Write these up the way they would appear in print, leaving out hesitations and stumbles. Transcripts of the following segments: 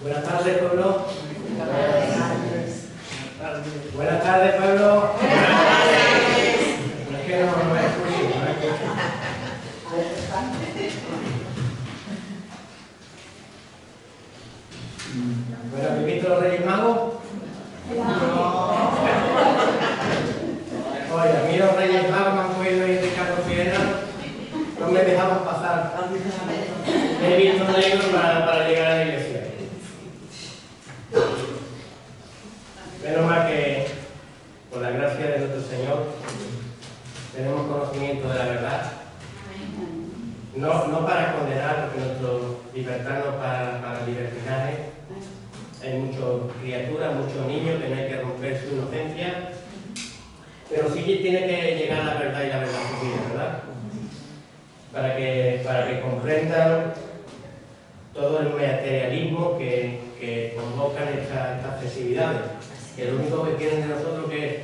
Buenas tardes, pueblo. Buenas tardes, pueblo. Buenas tardes. Es que no escucho, no escucho. Bueno, ¿habéis visto los Reyes Magos? No. Oye, a mí los Reyes Magos me han cogido ahí Ricardo Fidena, no me dejaban pasar. He visto negro para llegar a la iglesia. Menos mal que, por la gracia de nuestro Señor, tenemos conocimiento de la verdad. No para condenar, porque nuestro libertad no para libertinaje. Hay muchas criaturas, muchos niños que no hay que romper su inocencia, pero sí que tiene que llegar la verdad y la verdad su vida, ¿verdad? Para que comprendan todo el materialismo que convocan estas festividades, que lo único que quieren de nosotros que es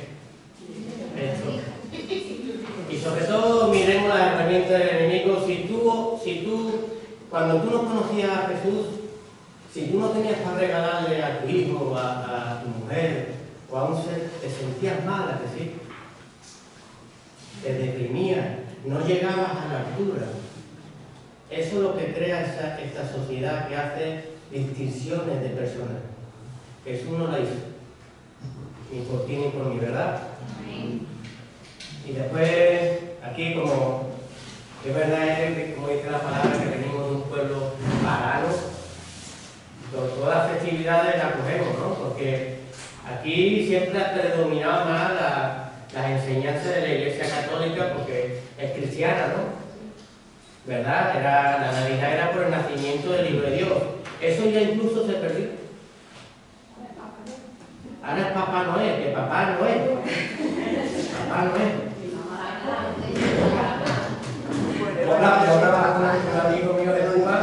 esto. Y sobre todo miremos las herramientas del enemigo. Si tú, cuando tú no conocías a Jesús, si tú no tenías para regalarle a tu hijo, a tu mujer o a un ser, te sentías mal, ¿a que sí? Te deprimías, no llegabas a la altura. Eso es lo que crea esta sociedad que hace distinciones de personas. Jesús no la hizo, ni por ti ni por mi, ¿verdad? Y después, aquí como es verdad, como dice la palabra, que venimos de un pueblo pagano, todas las festividades las cogemos, ¿no? Porque aquí siempre ha predominado más las enseñanzas de la Iglesia Católica, porque es cristiana, ¿no? ¿Verdad? La Navidad era por el nacimiento del Hijo de Dios. Eso ya incluso se perdió. Ahora es Papá Noel, que Papá Noel. Papá Noel. Yo hablaba con un amigo mío de Cuba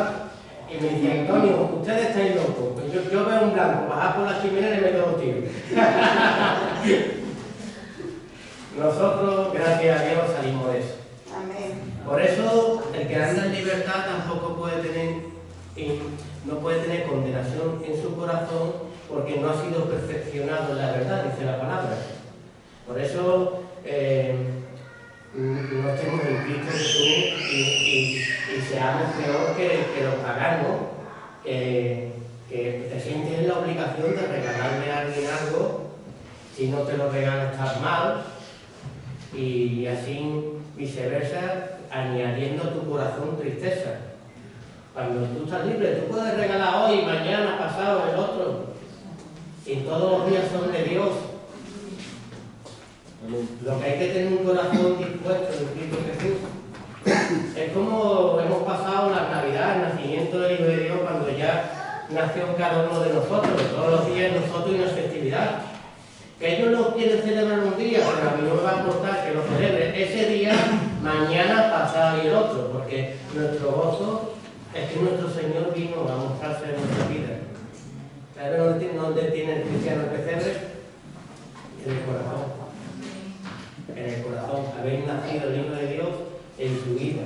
y me decía, Antonio, ustedes estáis locos. Pues yo veo un blanco bajar por la chimenea y me doy tiro. Nosotros, gracias a Dios, salimos de eso. Por eso, el que anda en libertad tampoco no puede tener condenación en su corazón, porque no ha sido perfeccionado en la verdad, dice la palabra. Por eso, no estemos en Cristo Jesús y seamos peor que los paganos, que te sientes en la obligación de regalarle a alguien algo. Si no te lo regalas, estás mal, y así viceversa, añadiendo a tu corazón tristeza. Cuando tú estás libre, tú puedes regalar hoy, mañana, pasado, el otro, y todos los días son de Dios. Lo que hay que tener un corazón dispuesto en Cristo Jesús. Es como hemos pasado las Navidades, el nacimiento del Hijo de Dios, cuando ya nació cada uno de nosotros. Todos los días nosotros y una festividad. Que ellos no quieren celebrar un día, pero a mí no me va a importar que lo celebren ese día, mañana, pasado y el otro, porque nuestro gozo es que nuestro Señor vino a mostrarse en nuestra vida. ¿Sabes dónde tiene el cristiano el pesebre? En el corazón. En el corazón. Haber nacido el Hijo de Dios en su vida.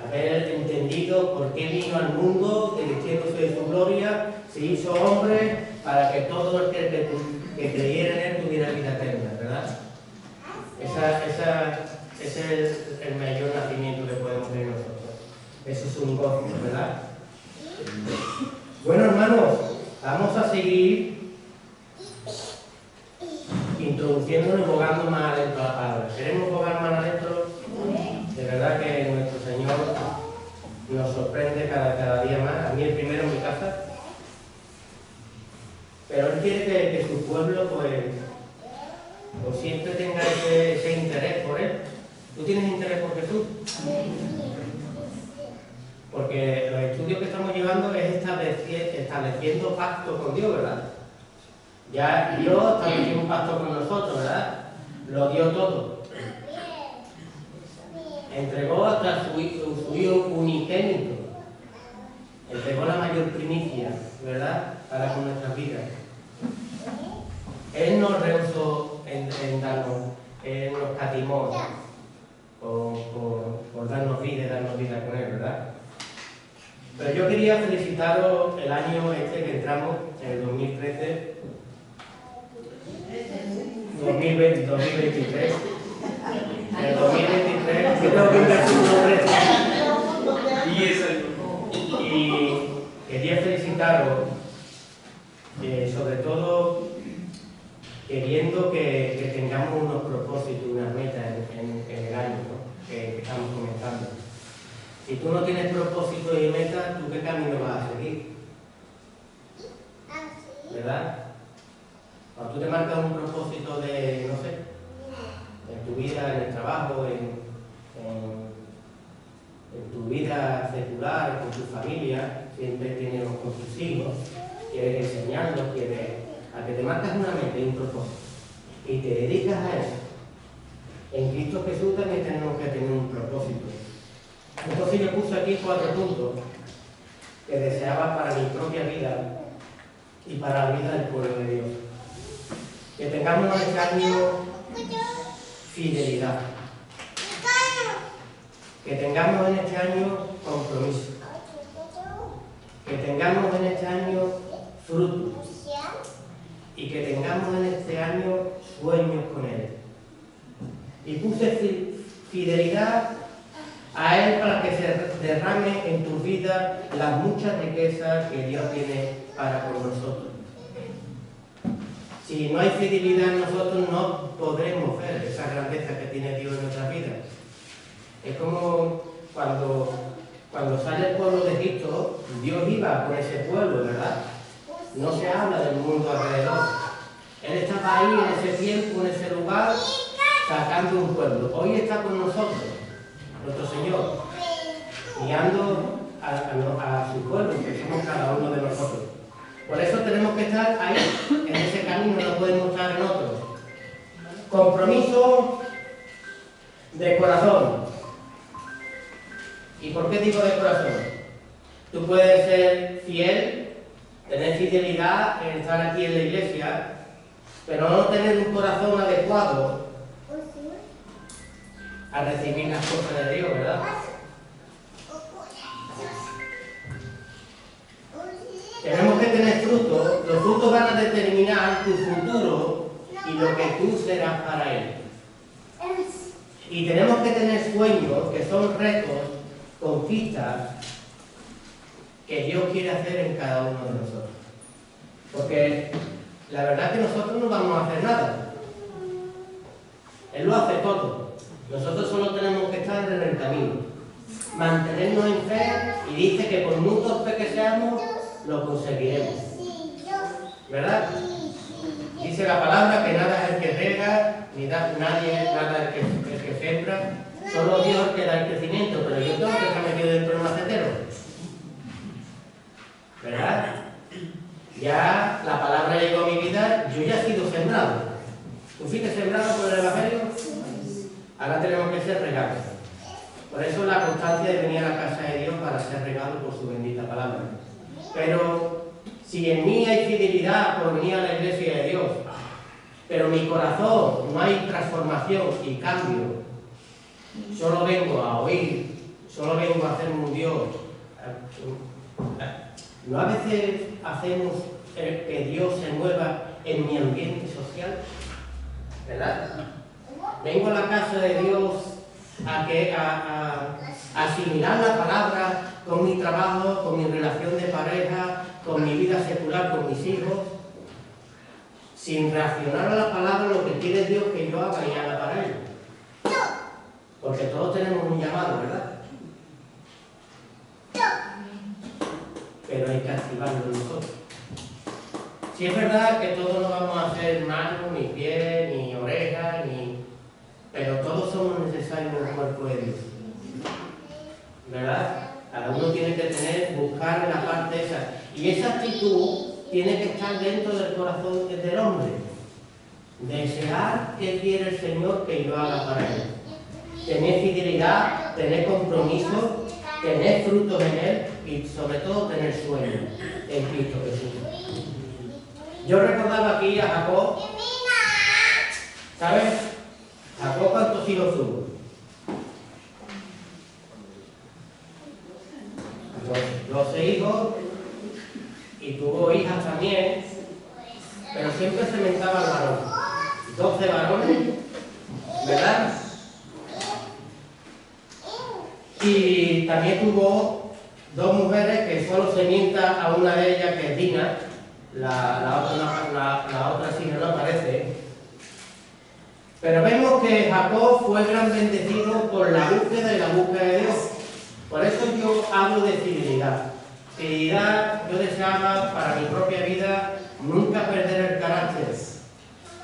Haber entendido por qué vino al mundo, vistiéndose de su gloria, se hizo hombre, para que todo el que creyera en él tuviera vida eterna, ¿verdad? Ese es el mayor nacimiento que podemos tener nosotros. Eso es un gozo, ¿verdad? Bueno, hermanos, vamos a seguir introduciéndonos y bogando más adentro a la palabra. ¿Queremos bogar más adentro? De verdad que nuestro Señor nos sorprende cada día más. A mí el primero en mi casa. Pero Él quiere que su pueblo pues siempre tenga ese interés por Él. ¿Tú tienes interés por Jesús? Porque los estudios que estamos llevando es estableciendo pacto con Dios, ¿verdad? Ya Dios estableció un pacto con nosotros, ¿verdad? Lo dio todo. Entregó hasta su Hijo unigénito. Entregó la mayor primicia, ¿verdad? Para con nuestras vidas. Él nos rehusó en darnos, Él nos catimó por darnos vida y darnos vida con Él, ¿verdad? Pero yo quería felicitaros el año este que entramos, en el 2013, 2023, en el 2023, que tengo que ir al 13. Y quería felicitaros, sobre todo queriendo que tengamos unos propósitos, unas metas en el año, ¿no? que estamos comenzando. Si tú no tienes propósitos y metas, ¿tú qué camino vas a seguir? ¿Verdad? Cuando tú te marcas un propósito de, no sé, en tu vida, en el trabajo, en tu vida secular, con tu familia, siempre tienes con tus hijos, quieres enseñarlos, quieres a que te marcas una meta y un propósito y te dedicas a eso. En Cristo Jesús también tenemos que tener un propósito. Entonces yo puse aquí 4 puntos que deseaba para mi propia vida y para la vida del pueblo de Dios. Que tengamos en este año fidelidad. Que tengamos en este año compromiso. Que tengamos en este año frutos. Y que tengamos en este año sueños con Él. Y puse fidelidad a Él para que se derrame en tu vida las muchas riquezas que Dios tiene para con nosotros. Si no hay fidelidad en nosotros, no podremos ver esa grandeza que tiene Dios en nuestras vidas. Es como cuando sale el pueblo de Egipto, Dios iba con ese pueblo, ¿verdad? No se habla del mundo alrededor. Él estaba ahí en ese tiempo, en ese lugar, sacando un pueblo. Hoy está con nosotros, nuestro Señor, guiando a su pueblo, que somos cada uno de nosotros. Por eso tenemos que estar ahí, en ese camino, no podemos estar en otro. Compromiso de corazón. ¿Y por qué digo de corazón? Tú puedes ser fiel, tener fidelidad en estar aquí en la iglesia, pero no tener un corazón adecuado a recibir las cosas de Dios, ¿verdad? Tenemos que tener frutos. Los frutos van a determinar tu futuro y lo que tú serás para Él. Y tenemos que tener sueños que son retos, conquistas que Dios quiere hacer en cada uno de nosotros. Porque la verdad es que nosotros no vamos a hacer nada. Él lo hace todo. Nosotros solo tenemos que estar en el camino. Mantenernos en fe y dice que por muy torpes que seamos, lo conseguiremos. ¿Verdad? Dice la palabra que nada es el que rega, ni nadie es nada el que siembra, solo Dios el que da el crecimiento, pero yo tengo que estar metido dentro del macetero. ¿Verdad? Ya la palabra llegó a mi vida, yo ya he sido sembrado. ¿Tú fuiste sembrado por el Evangelio? Ahora tenemos que ser regados. Por eso la constancia de venir a la casa de Dios para ser regado por su bendita palabra. Pero si en mí hay fidelidad por venir a la iglesia de Dios, pero en mi corazón no hay transformación y cambio, solo vengo a oír, solo vengo a hacerme un Dios. ¿No a veces hacemos que Dios se mueva en mi ambiente social? ¿Verdad? Vengo a la casa de Dios a asimilar la palabra con mi trabajo, con mi relación de pareja, con mi vida secular, con mis hijos, sin reaccionar a la palabra lo que quiere Dios que yo haga y haga para Él. Porque todos tenemos un llamado, ¿verdad? Pero hay que activarlo nosotros. Si es verdad que todos no vamos a hacer manos, ni pies, ni orejas, pero todos somos necesarios en el cuerpo de Dios. ¿Verdad? Cada uno tiene que buscar la parte esa. Y esa actitud tiene que estar dentro del corazón del hombre. Desear que quiere el Señor que yo haga para Él. Tener fidelidad, tener compromiso, tener frutos en Él y sobre todo tener sueños en Cristo Jesús. Yo recordaba aquí a Jacob, ¿sabes? Jacob, ¿cuántos hijos tuvo? 12 también tuvo dos mujeres que solo se mienta a una de ellas, que es Dina, la otra sí no aparece. Pero vemos que Jacob fue gran bendecido por la búsqueda y la búsqueda de Dios. Por eso yo hablo de fidelidad. Fidelidad, yo deseaba para mi propia vida nunca perder el carácter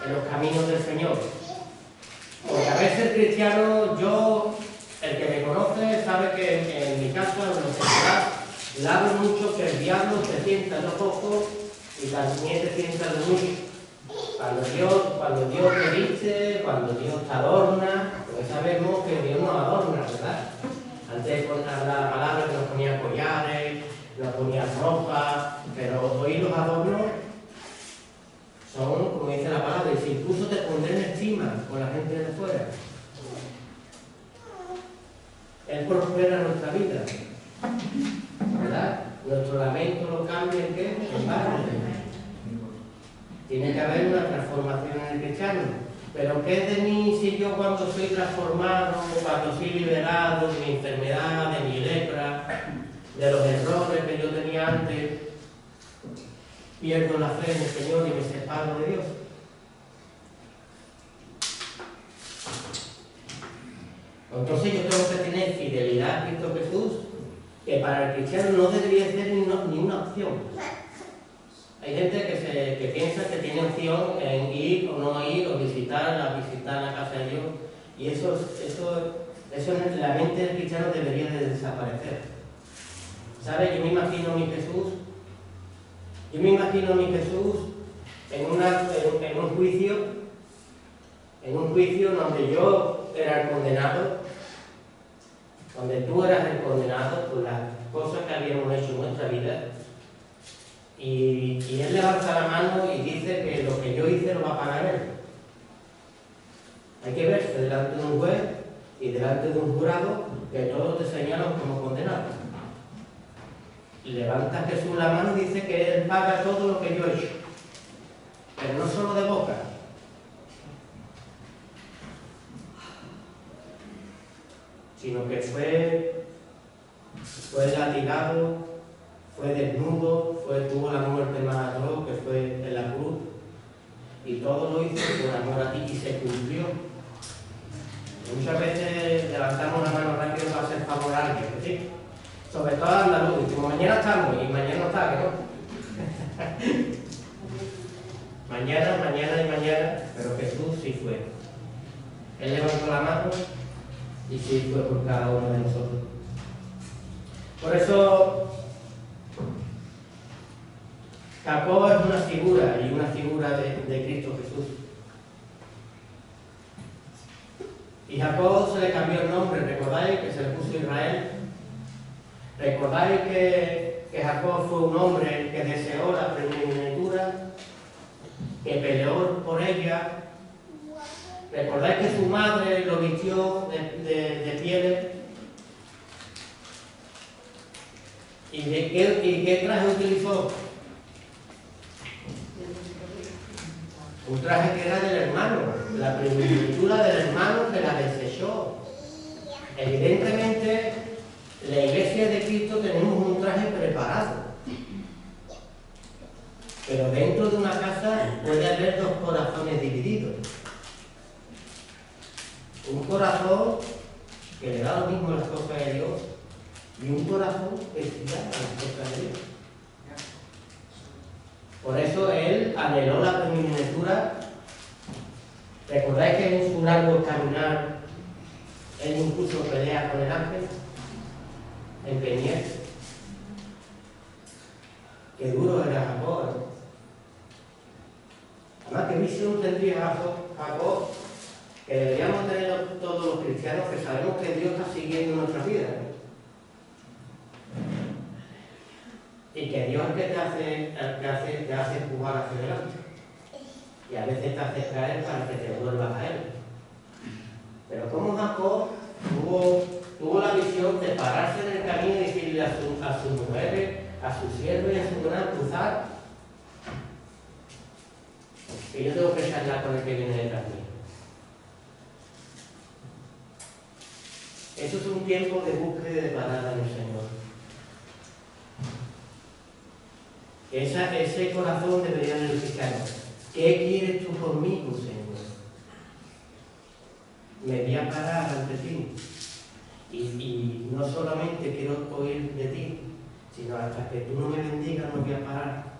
en los caminos del Señor. Porque a veces el cristiano, el que me conoce sabe que en mi caso, en lo secular, le hablo mucho que el diablo se sienta en los ojos y también se sienta en mucho. Cuando Dios te dice, cuando Dios te adorna, pues sabemos que Dios nos adorna, ¿verdad? Antes la palabra que nos ponía collares, nos ponía ropa, pero hoy los adornos son, como dice la palabra, dice, incluso te pondré en estima con la gente de fuera. Él prospera nuestra vida, ¿verdad? Nuestro lamento lo cambia en qué? En barro. Tiene que haber una transformación en el cristiano. Pero ¿qué es de mí si yo cuando soy transformado, cuando soy liberado de mi enfermedad, de mi lepra, de los errores que yo tenía antes, pierdo la fe en el Señor y me separo de Dios? Entonces yo tengo que tener fidelidad a Cristo Jesús, que para el cristiano no debería ser ni una opción. Hay gente que piensa que tiene opción en ir o no ir, o visitar la casa de Dios, y eso en la mente del cristiano debería de desaparecer. ¿Sabe? Yo me imagino a mi Jesús en un juicio donde yo era el condenado, donde tú eras el condenado por las cosas que habíamos hecho en nuestra vida. Y él levanta la mano y dice que lo que yo hice lo va a pagar él. Hay que verse delante de un juez y delante de un jurado que todos te señalan como condenado. Y levanta Jesús la mano y dice que él paga todo lo que yo he hecho. Pero no solo de boca. Sino que fue latigado, fue desnudo, tuvo la muerte más atroz, que fue en la cruz, y todo lo hizo por amor a ti y se cumplió. Muchas veces levantamos la mano rápido para hacer favor a alguien, ¿sí? Sobre todo a andaluz, decimos mañana estamos y mañana no está, ¿no? mañana, pero Jesús sí fue. Él levantó la mano y sí fue por cada uno de nosotros. Por eso Jacob es una figura de Cristo Jesús. Y Jacob se le cambió el nombre, ¿recordáis que se le puso Israel? ¿Recordáis que Jacob fue un hombre que deseó la primogenitura, que peleó por ella? ¿Recordáis que su madre lo vistió de pieles? ¿Y qué traje utilizó? Un traje que era del hermano, la primogenitura del hermano que la desechó. Evidentemente, la iglesia de Cristo tenemos un traje preparado. Pero dentro de una casa puede haber dos corazones divididos. Un corazón que le da lo mismo a las cosas de Dios y un corazón que se da a las cosas de Dios. Por eso él anheló la primogenitura. ¿Recordáis que en su largo caminar él incluso pelea con el ángel en Peniel? Qué duro era Jacob, ¿no? Además, ¿qué visión tendría Jacob que deberíamos tener todos los cristianos, que sabemos que Dios está siguiendo nuestra vida, ¿no? Y que Dios es el que te hace empujar hacia adelante. Y a veces te hace caer para que te vuelvas a Él. Pero como Jacob tuvo la visión de pararse en el camino y decirle a sus mujeres, a sus siervos y a su gran cruzar, que yo tengo que charlar con el que viene detrás mío. Eso es un tiempo de búsqueda y de parada en el Señor. Ese corazón debería verificarnos. ¿Qué quieres tú conmigo, Señor? Me voy a parar ante ti. Y no solamente quiero oír de ti, sino hasta que tú no me bendigas no voy a parar.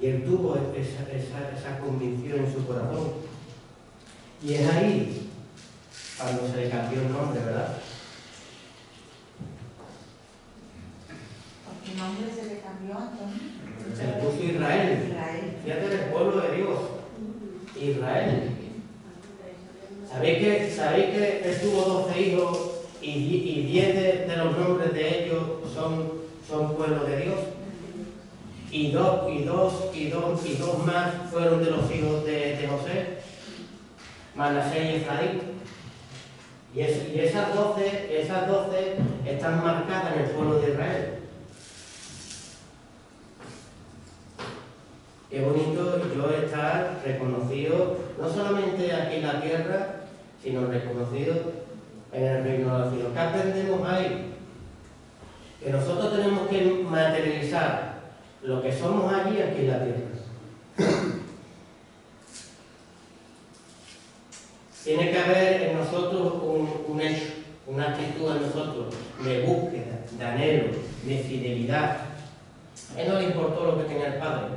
Y él tuvo esa convicción en su corazón. Y es ahí cuando se le cambió el nombre, ¿verdad? ¿Qué nombre se le cambió, Antonio? Se le puso Israel. Fíjate el pueblo de Dios. Israel. ¿Sabéis que él tuvo 12 hijos y 10 de los nombres de ellos son pueblo de Dios? Y dos más fueron de los hijos de José, Manasés y Efraín. Y esas 12 están marcadas en el pueblo de Israel. Qué bonito yo estar reconocido, no solamente aquí en la tierra, sino reconocido en el reino de los cielos. ¿Qué aprendemos ahí? Que nosotros tenemos que materializar lo que somos allí aquí en la tierra. Tiene que haber en nosotros un hecho, una actitud en nosotros de búsqueda, de anhelo, de fidelidad. A él no le importó lo que tenía el padre,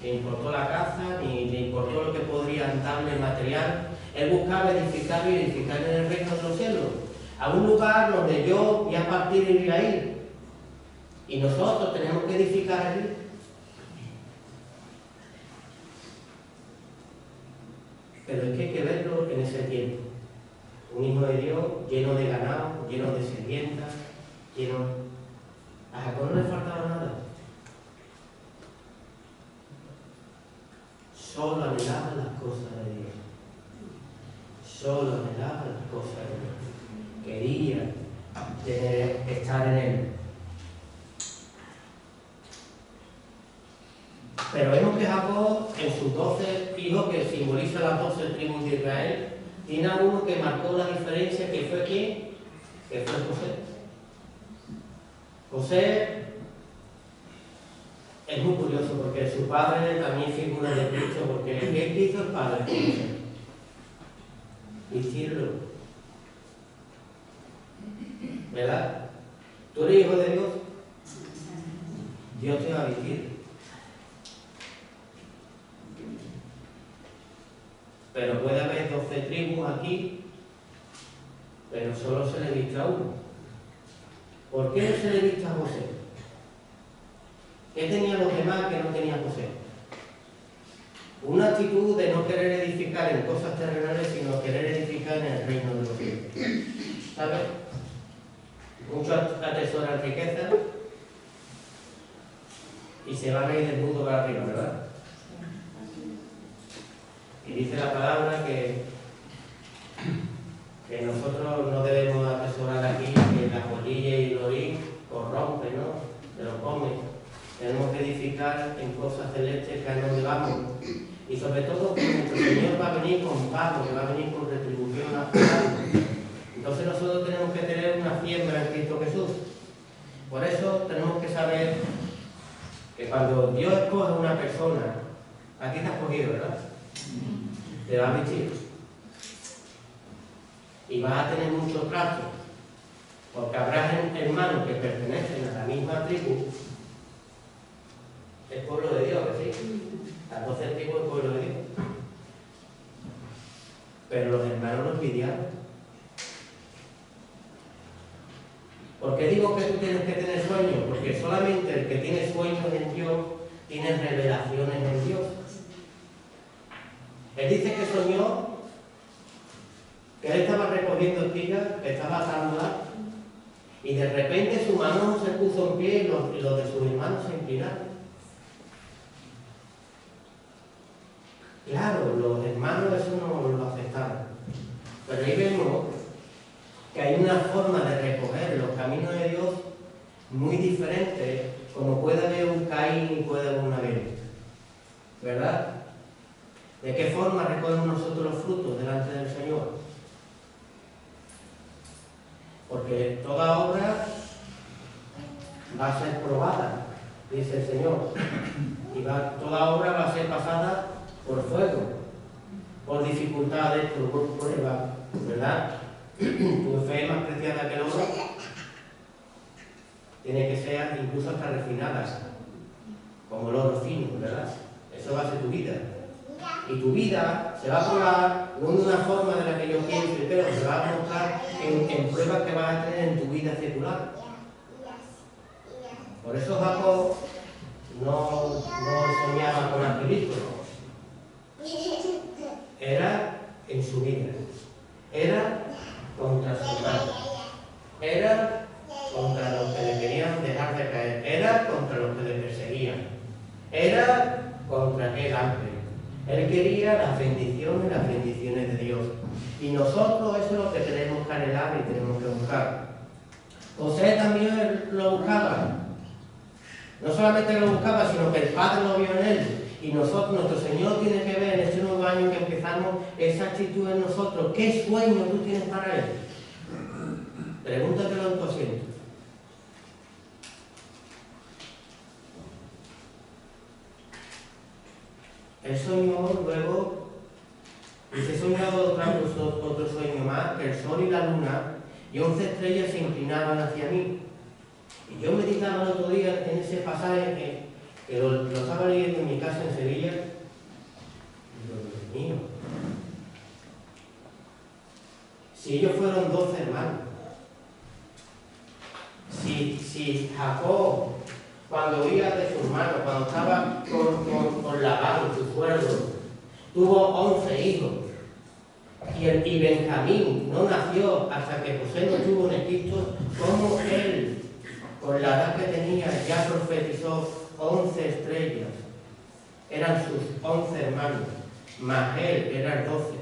le importó la casa, ni le importó lo que podrían darle material. Él buscaba edificar y edificar en el reino de los cielos, a un lugar donde yo voy a partir y voy a ir. Y nosotros tenemos que edificar allí. Pero es que hay que verlo en ese tiempo. Un hijo de Dios lleno de ganado, lleno de sirvientas, lleno... A Jacob no le faltaba nada. Solo anhelaba las cosas de Dios. Solo anhelaba las cosas de Dios. Quería estar en Él. Pero vemos que Jacob, en sus 12 hijos, que simbolizan las 12 tribus de Israel, tiene a uno que marcó la diferencia, que fue ¿quién? Que fue José. José es muy curioso porque su padre también figura de Cristo, porque ¿qué hizo el padre con José? Vestirlo. ¿Verdad? ¿Tú eres hijo de Dios? Dios te va a vestir. Pero puede haber 12 tribus aquí, pero solo se le viste a uno. ¿Por qué no se le viste a José? ¿Qué tenían los demás que no tenía José? Una actitud de no querer edificar en cosas terrenales, sino querer edificar en el reino de los cielos. ¿Sabes? Muchos atesoran riqueza y se van a ir del mundo para arriba, ¿verdad? Y dice la palabra que nosotros no debemos atesorar aquí, que la polilla y el orín corrompen, ¿no? Se lo comen. Tenemos que edificar en cosas celestes que a donde vamos. Y sobre todo que nuestro Señor va a venir con pago, que va a venir con retribución a pago. Entonces nosotros tenemos que tener una siembra en Cristo Jesús. Por eso tenemos que saber que cuando Dios escoge a una persona, a ti te has escogido, ¿verdad? Te va a vestir. Y vas a tener mucho trato, porque habrá hermanos que pertenecen a la misma tribu. Es pueblo de Dios, ¿sí? Las 12 tribus es pueblo de Dios. Pero los hermanos lo envidiaron. ¿Por qué digo que tú tienes que tener sueños? Porque solamente el que tiene sueños en Dios tiene revelaciones en Dios. Él dice que soñó que él estaba recogiendo espigas, que estaba atándolas, y de repente su mano se puso en pie y los de sus hermanos se inclinaron. Claro, los hermanos eso no lo aceptaron. Pero ahí vemos que hay una forma de recoger los caminos de Dios muy diferente, como puede haber un Caín y puede haber un Abel. ¿Verdad? ¿De qué forma recogemos nosotros los frutos delante del Señor? Porque toda obra va a ser probada, dice el Señor, y toda obra va a ser pasada por fuego, por dificultades, por pruebas, ¿verdad? Tu fe es más preciada que el oro, tiene que ser incluso hasta refinada, como el oro fino, ¿verdad? Eso va a ser tu vida. Y tu vida se va a probar no de una forma de la que yo pienso, pero se va a mostrar en pruebas que vas a tener en tu vida secular. Por eso Jacob no soñaba con angelitos. Era en su vida. Era contra su hermano. Era contra los que le querían dejar de caer. Era contra los que le perseguían. Era contra aquel ángel. Él quería las bendiciones de Dios. Y nosotros eso es lo que tenemos que anhelar y tenemos que buscar. José también lo buscaba. No solamente lo buscaba, sino que el Padre lo vio en él. Y nosotros, nuestro Señor tiene que ver en este nuevo año que empezamos esa actitud en nosotros. ¿Qué sueño tú tienes para él? Pregúntatelo en tu asiento. Él soñó luego, dice, soñado otro sueño más, que el sol y la luna y 11 estrellas se inclinaban hacia mí. Y yo meditaba el otro día en ese pasaje que lo estaba leyendo en mi casa en Sevilla. Y digo, Dios mío, si ellos fueron 12 hermanos, si Jacob, cuando oía de su hermano, cuando estaba con Labán, su suegro, tuvo 11 hijos, y Benjamín no nació hasta que José no estuvo en Egipto, ¿cómo él, con la edad que tenía, ya profetizó 11 estrellas? Eran sus 11 hermanos, más él era el 12.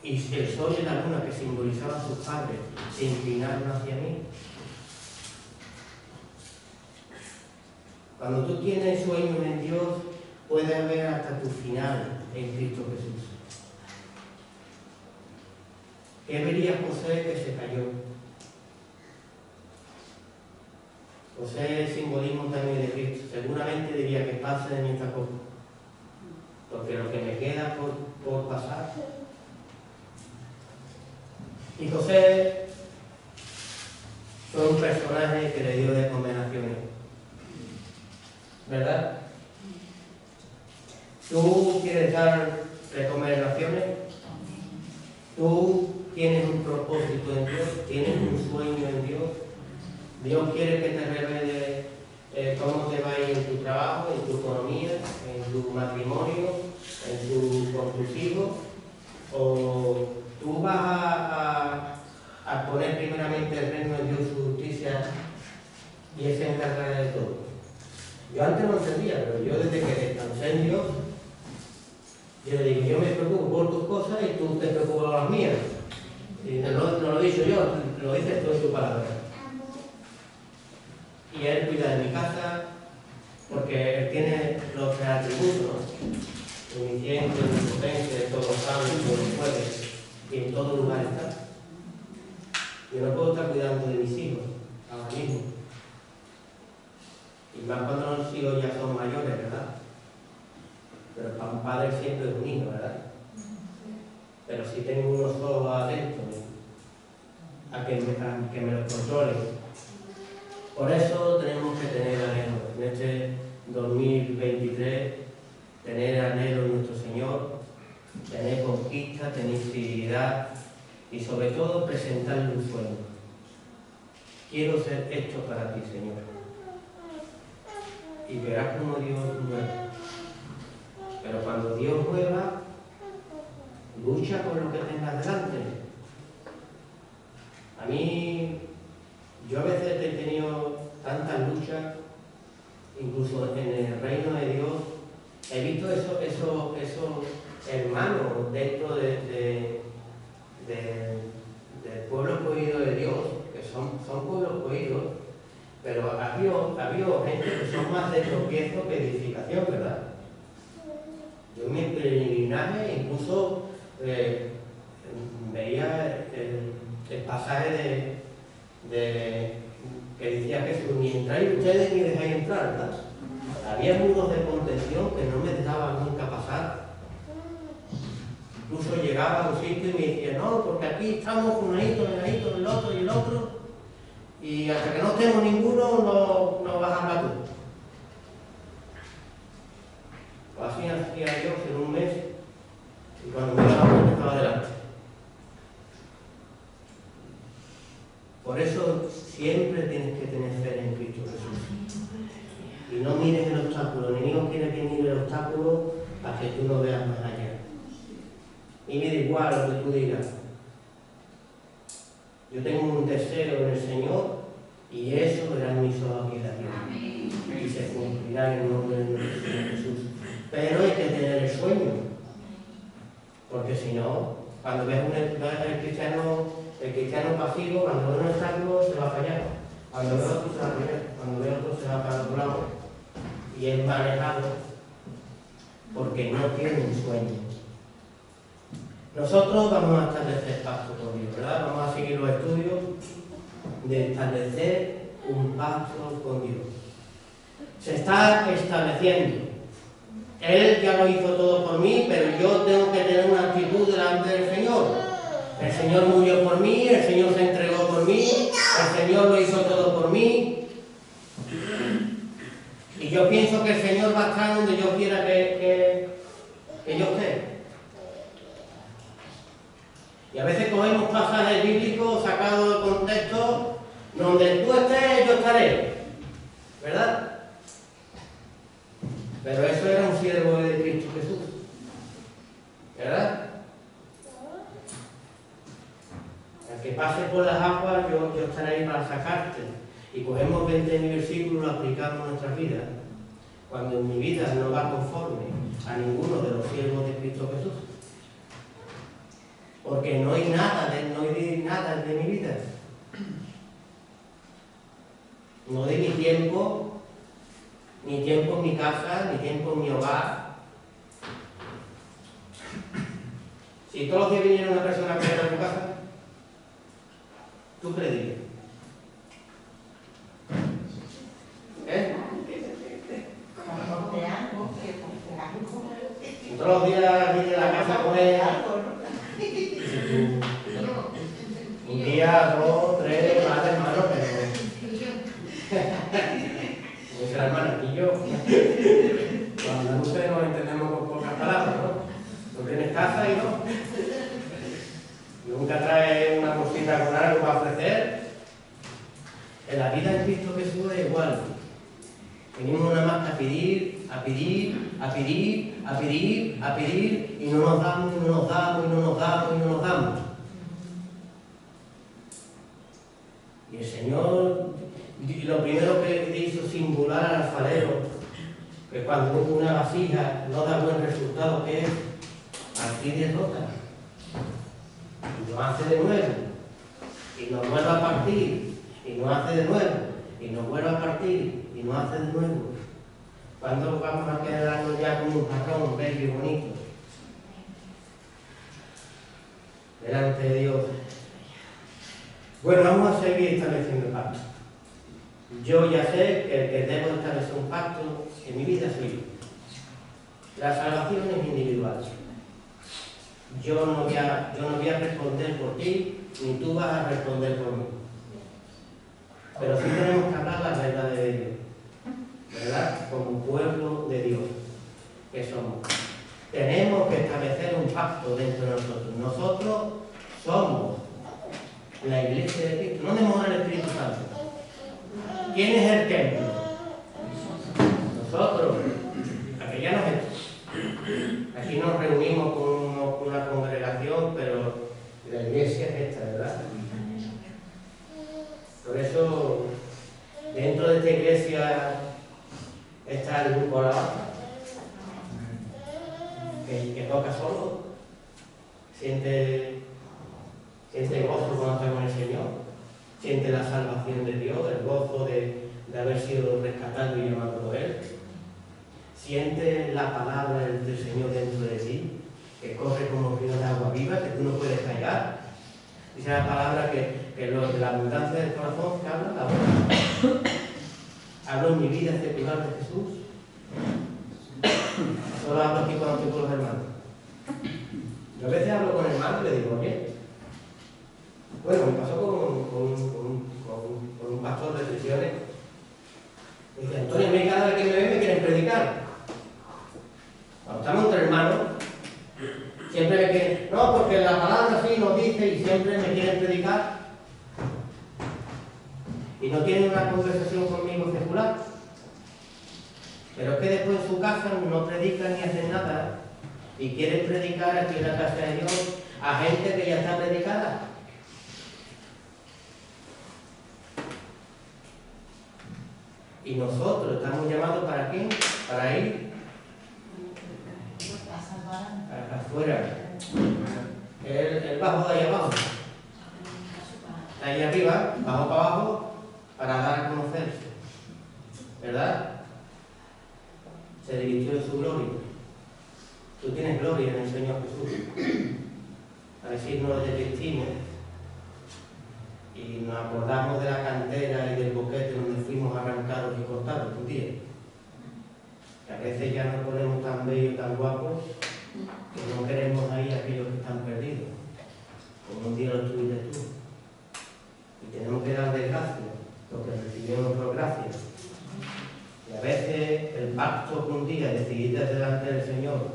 Y el sol y la luna, que simbolizaban a sus padres, se inclinaron hacia mí. Cuando tú tienes sueños en Dios, puedes ver hasta tu final en Cristo Jesús. ¿Qué vería José que se cayó? José es simbolismo también de Cristo. Seguramente diría que pase de mí esta cosa, porque lo que me queda por pasar. Y José fue un personaje que le dio de comer naciones, ¿verdad? ¿Tú quieres dar de comer naciones? ¿Tú tienes un propósito en Dios? ¿Tienes un sueño en Dios? Dios quiere que te revele cómo te va a ir en tu trabajo, en tu economía, en tu matrimonio, con tus hijos. O tú vas a poner primeramente el reino de Dios, su justicia, y Él se encargará de todo. Yo antes no entendía, pero yo desde que descansé en Dios, yo le digo, yo me preocupo por tus cosas y tú te preocupas por las mías. Y no lo he dicho yo, lo dices tú en tu palabra. Y Él cuida de mi casa, porque Él tiene los tres atributos, omnisciente, omnipotente, todo sabe, todo puede, y en todo lugar está. Yo no puedo estar cuidando de mis hijos ahora mismo. Y más cuando los hijos ya son mayores, ¿verdad? Pero para un padre siempre es un hijo, ¿verdad? Pero si tengo unos ojos adentro, a que me los controlen. Por eso tenemos que tener anhelo. En este 2023, tener anhelo en nuestro Señor, tener conquista, tener fidelidad y sobre todo presentarle un sueño. Quiero ser hecho para ti, Señor. Y verás cómo Dios mueve. Pero cuando Dios mueva, lucha con lo que tengas delante. A mí, yo a veces he tenido tantas luchas, incluso en el reino de Dios, he visto esos hermanos dentro del pueblo escogido de Dios, que son pueblos escogidos, pero ha habido gente que son más de tropiezo que edificación, ¿verdad? veía el pasaje que decía Jesús, ni entráis ustedes ni dejáis entrar, ¿verdad? Había muros de contención que no me dejaban nunca pasar. Incluso llegaba a un sitio y me decía, no, porque aquí estamos fulanito, el otro y el otro, y hasta que no estemos ninguno no vas a hablar tú. Pues así hacía Dios en un mes, y cuando me daba cuenta estaba delante. Por eso siempre tienes que tener fe en Cristo Jesús. Y no mires el obstáculo. El enemigo quiere que mires el obstáculo para que tú no veas más allá. Y me da igual lo que tú digas. Yo tengo un deseo en el Señor y eso verá mis ojos aquí en la tierra. Y se cumplirá en el nombre de nuestro Señor Jesús. Pero hay que tener el sueño. Porque si no, cuando ves el cristiano pasivo, cuando ve un obstáculo se va a fallar. Cuando ve otro se va a fallar. Cuando ve otro se va para el otro lado. Y es manejado porque no tiene un sueño. Nosotros vamos a establecer pacto con Dios, ¿verdad? Vamos a seguir los estudios de establecer un pacto con Dios. Se está estableciendo. Él ya lo hizo todo por mí, pero yo tengo que tener una actitud delante del Señor. El Señor murió por mí, el Señor se entregó por mí, el Señor lo hizo todo por mí. Y yo pienso que el Señor va a estar donde yo quiera que yo esté. Y a veces cogemos pasajes bíblicos sacados de contexto, donde tú estés, yo estaré. ¿Verdad? Pero eso era un siervo de Cristo Jesús. ¿Verdad? El que pase por las aguas, yo estaré ahí para sacarte. Y cogemos 20 versículos y los aplicamos en nuestra vida. Cuando en mi vida no va conforme a ninguno de los siervos de Cristo Jesús. Porque no hay nada de mi vida. No de mi tiempo, ni tiempo en mi casa, ni tiempo en mi hogar. Si todos los días viniera una persona a comer a tu casa, ¿tú qué le dirías? ¿Eh? Si todos los días viene a la casa a comer, un día, 2, 3, más hermanos, pero como dice la hermana, y yo, cuando andaluces nos entendemos con pocas palabras, ¿no? No tienes casa y no. Y nunca traes una cosita con algo para ofrecer. En la vida en Cristo Jesús es igual. Venimos nada más a pedir, a pedir, a pedir, a pedir, a pedir, y no nos damos, y no nos damos, y no nos damos, y no nos damos. Y el Señor, lo primero que hizo singular al alfarero, que cuando una vasija no da buen resultado, que es partir y rota. Y lo hace de nuevo, y nos vuelve a partir, y nos hace de nuevo, y nos vuelve a partir, y nos hace de nuevo. ¿Cuándo vamos a quedarnos ya con un jarrón bello y bonito delante de Dios? Bueno, vamos a seguir estableciendo el pacto. Yo ya sé que el que debo establecer un pacto en mi vida soy yo. La salvación es individual. Yo no voy a responder por ti, ni tú vas a responder por mí. Pero sí tenemos que hablar la verdad de Dios, ¿verdad? Como pueblo de Dios que somos. Tenemos que establecer un pacto dentro de nosotros. Nosotros somos la iglesia de Cristo, no demos al Espíritu Santo. ¿Quién es el templo? Nosotros, aquella no es. Aquí nos reunimos con una congregación, pero la iglesia es esta, ¿verdad? Por eso, dentro de esta iglesia está el grupo alabanza, que toca solo, siente gozo cuando está con el Señor, siente la salvación de Dios, el gozo de haber sido rescatado y llamado por Él, siente la palabra del Señor dentro de ti, que corre como río de agua viva. tú no puedes callar. Dice la palabra que de la abundancia del corazón que habla la boca. Hablo en mi vida secular de Jesús. Solo hablo aquí cuando estoy con los hermanos. Yo a veces hablo con hermanos y le digo, oye, bueno, me pasó con un pastor de sesiones. Dice, Antonio, a mí cada vez que me ven me quieren predicar. Cuando estamos entre hermanos, siempre me quieren, no, porque la palabra sí nos dice y siempre me quieren predicar. Y no tienen una conversación conmigo secular. Pero es que después en su casa no predican ni hacen nada. Y quieren predicar aquí en la casa de Dios a gente que ya está predicada. Y nosotros estamos llamados ¿para qué? Para ir afuera. El bajo de ahí abajo. De ahí arriba, bajo para abajo, para dar a conocerse. ¿Verdad? Se divistió de su gloria. Tú tienes gloria en el Señor Jesús. A decir, nos desvestimos y nos acordamos de la cantera y del boquete donde fuimos arrancados y cortados un día. Que a veces ya nos ponemos tan bellos, tan guapos, que no queremos ahí a aquellos que están perdidos, como un día lo tuviste tú. Y tenemos que dar de gracia lo que recibimos por gracia. Y a veces el pacto que un día decidiste delante del Señor,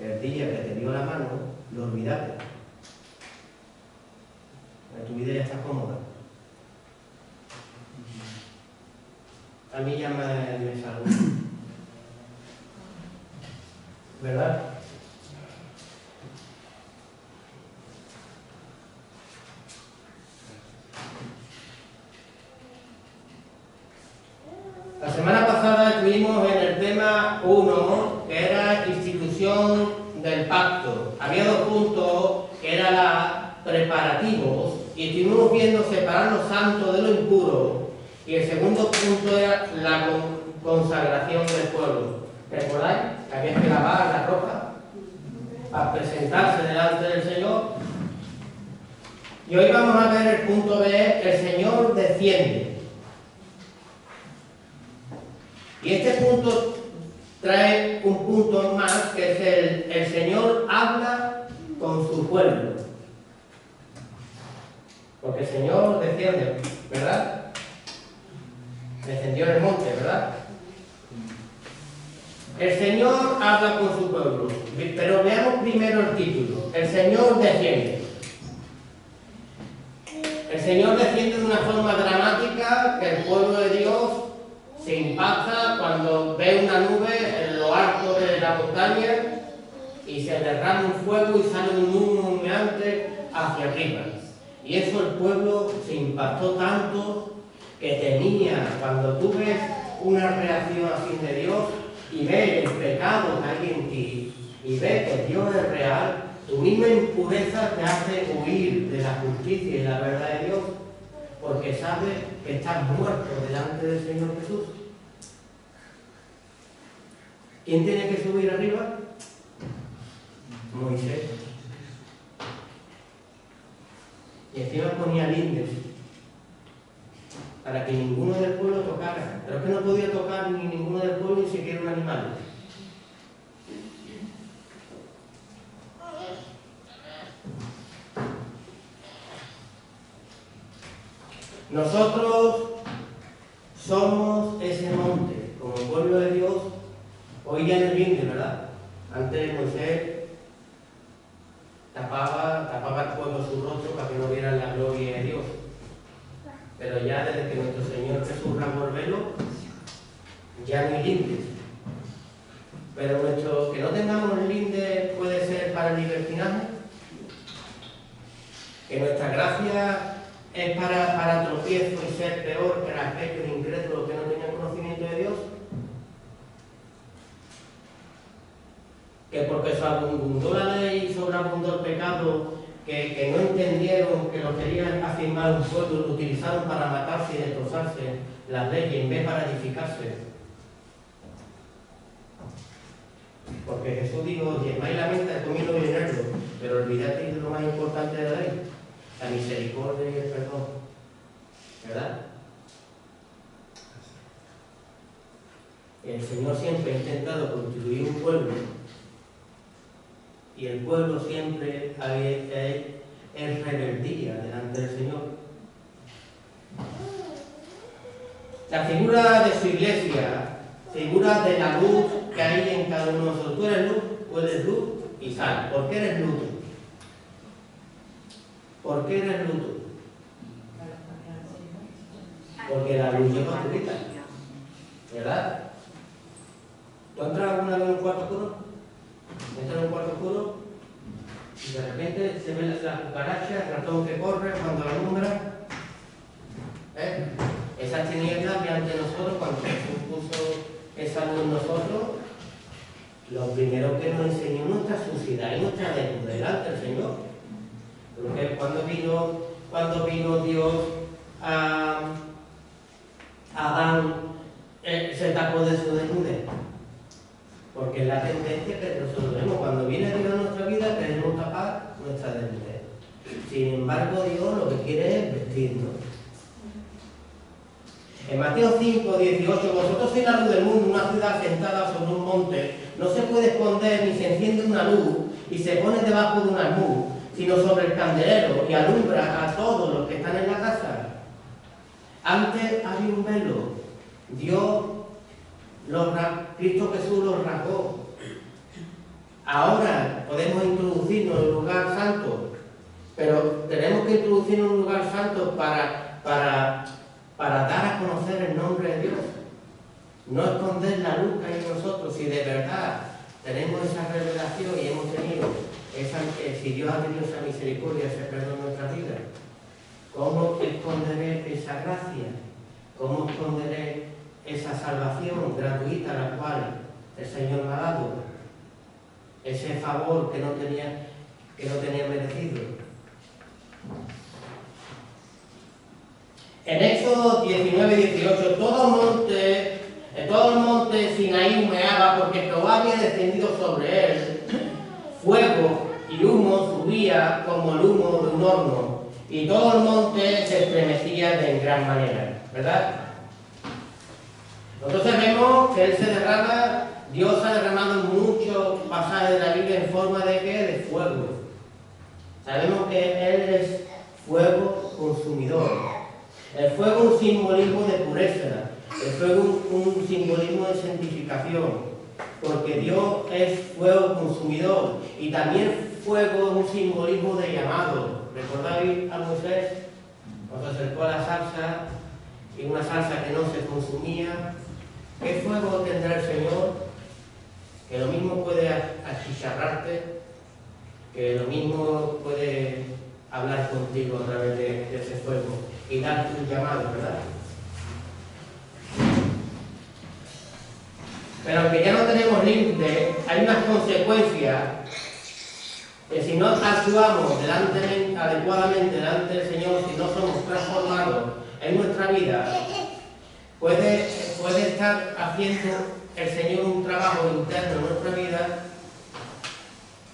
el día que te dio la mano, lo olvidaste. Tu vida ya está cómoda. A mí ya me saluda. ¿Verdad? La semana pasada estuvimos en el tema 1, que era institución del pacto. Había 2 puntos, que era la preparativos, y estuvimos viendo separar lo santo de lo impuro. Y el segundo punto era la consagración del pueblo. ¿Recordáis? Que había que lavar la ropa para presentarse delante del Señor. Y hoy vamos a ver el punto B, el Señor desciende. Y este punto trae un punto más, que es el Señor habla con su pueblo. Porque el Señor desciende, ¿verdad? Descendió en el monte, ¿verdad? El Señor habla con su pueblo. Pero veamos primero el título. El Señor desciende. El Señor desciende de una forma dramática que el pueblo de Dios se impacta cuando ve una nube en lo alto de la montaña y se derrama un fuego y sale un humo humeante hacia arriba. Y eso el pueblo se impactó tanto que temía. Cuando tú ves una reacción así de Dios y ves el pecado que hay en ti y ves que Dios es real, tu misma impureza te hace huir de la justicia y la verdad de Dios, porque sabes que estás muerto delante del Señor Jesús. ¿Quién tiene que subir arriba? Moisés. Y encima ponía lindes para que ninguno del pueblo tocara. Pero es que no podía tocar ni ninguno del pueblo, ni siquiera un animal. Nosotros somos ese monte, como el pueblo de Dios. Hoy ya en el linde, ¿verdad? Antes Moisés tapaba el pueblo su rostro para que no vieran la gloria de Dios. Pero ya desde que nuestro Señor Jesús rasgó el velo, ya no hay lindes. Pero que no tengamos el linde puede ser para el libertinaje. Que nuestra gracia es para tropiezo y ser peor que aquellos incrédulos que no tenían conocimiento de Dios. Que porque sobreabundó la ley y sobreabundó el pecado, que no entendieron que lo querían afirmar un pueblo, lo utilizaron para matarse y destrozarse las leyes en vez para edificarse. Porque Jesús dijo, diezmáis la menta, comiendo y llenarlo. pero olvídate de lo más importante de la ley, la misericordia y el perdón, ¿verdad? El Señor siempre ha intentado constituir un pueblo y el pueblo siempre es rebeldía delante del Señor. La figura de su iglesia, figura de la luz que hay en cada uno de nosotros. Tú eres luz, tú eres luz y sal. ¿Por qué eres luz? ¿Por qué eres luz? Porque la luz lleva a tu vida, ¿verdad? ¿Tú has entrado alguna vez en un cuarto oscuro? Entras en un cuarto oscuro y de repente se ve la cucaracha, el ratón que corre cuando la alumbra. Esa tiniebla que ante nosotros, cuando Jesús puso esa luz en nosotros, lo primero que nos enseñó nuestra suciedad y nuestra desnudez delante del Señor. Porque cuando vino Dios a Adán, se tapó de su desnudez. Porque es la tendencia que nosotros tenemos. Cuando viene Dios a nuestra vida, queremos tapar nuestra desnudez. Sin embargo, Dios lo que quiere es vestirnos. En Mateo 5, 18, vosotros sois la luz del mundo, una ciudad sentada sobre un monte. No se puede esconder ni se enciende una luz y se pone debajo de un almud, sino sobre el candelero y alumbra a todos los que están en la casa. Antes había un velo. Cristo Jesús lo rasgó. Ahora podemos introducirnos en un lugar santo, pero tenemos que introducirnos en un lugar santo para dar a conocer el nombre de Dios. No esconder la luz que hay en nosotros. Si de verdad tenemos esa revelación y hemos tenido si Dios ha tenido esa misericordia, ese perdón en nuestra vida, ¿cómo esconderé esa gracia? ¿Cómo esconderé esa salvación gratuita a la cual el Señor me ha dado? Ese favor que no tenía merecido. En Éxodo 19, 18, todo el monte Sinaí humeaba porque Jehová había descendido sobre él. Fuego y humo subía como el humo de un horno, y todo el monte se estremecía de gran manera, ¿verdad? Entonces vemos que Él se derrama, Dios ha derramado en muchos pasajes de la Biblia en forma de ¿qué? De fuego. Sabemos que Él es fuego consumidor. El fuego es un simbolismo de pureza, el fuego es un simbolismo de santificación, porque Dios es fuego consumidor y también fuego es un simbolismo de llamado. ¿Recordáis a Moisés cuando se acercó a la salsa y una salsa que no se consumía? ¿Qué fuego tendrá el Señor? Que lo mismo puede achicharrarte, que lo mismo puede hablar contigo a través de ese fuego y darte un llamado, ¿verdad? Pero aunque ya no tenemos límite, hay unas consecuencias que si no actuamos adecuadamente delante del Señor, si no somos transformados en nuestra vida, puede estar haciendo el Señor un trabajo interno en nuestra vida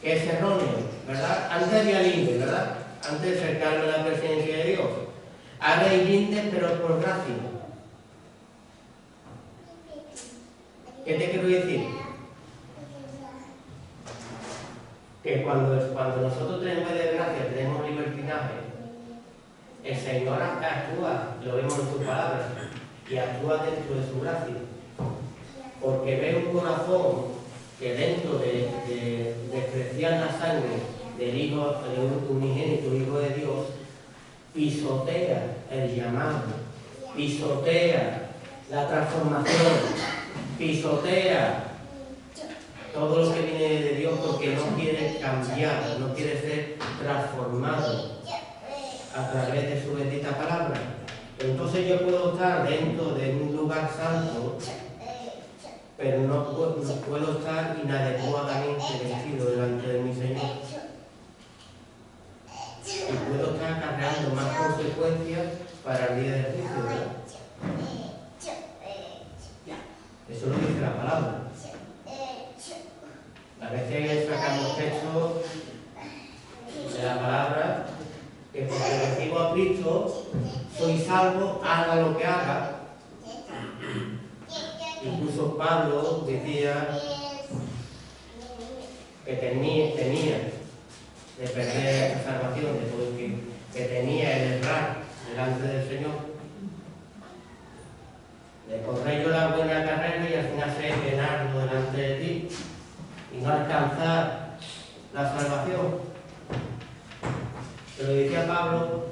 que es erróneo, ¿verdad? Antes había límite, ¿verdad? Antes de acercarme a la presencia de Dios. Ahora hay límites, pero por gracia. ¿Qué te quiero decir? Que cuando nosotros tenemos de gracia, tenemos libertinaje, el Señor actúa, lo vemos en sus palabras, y actúa dentro de su gracia. Porque ve un corazón que dentro de despreciar la sangre del Hijo, del unigénito Hijo de Dios, pisotea el llamado, pisotea la transformación, pisotea todo lo que viene de Dios porque no quiere cambiar, no quiere ser transformado a través de su bendita palabra. Entonces yo puedo estar dentro de un lugar santo, pero no puedo estar inadecuadamente vestido delante de mi Señor. Y puedo estar acarreando más consecuencias para el día del juicio, ¿verdad? Eso lo dice la palabra. A veces sacamos textos soy salvo, haga lo que haga. Incluso Pablo decía que tenía de perder esa salvación, que tenía el errar delante del Señor, de correr yo la buena carrera y al final ser Bernardo delante de ti y no alcanzar la salvación. Pero decía Pablo,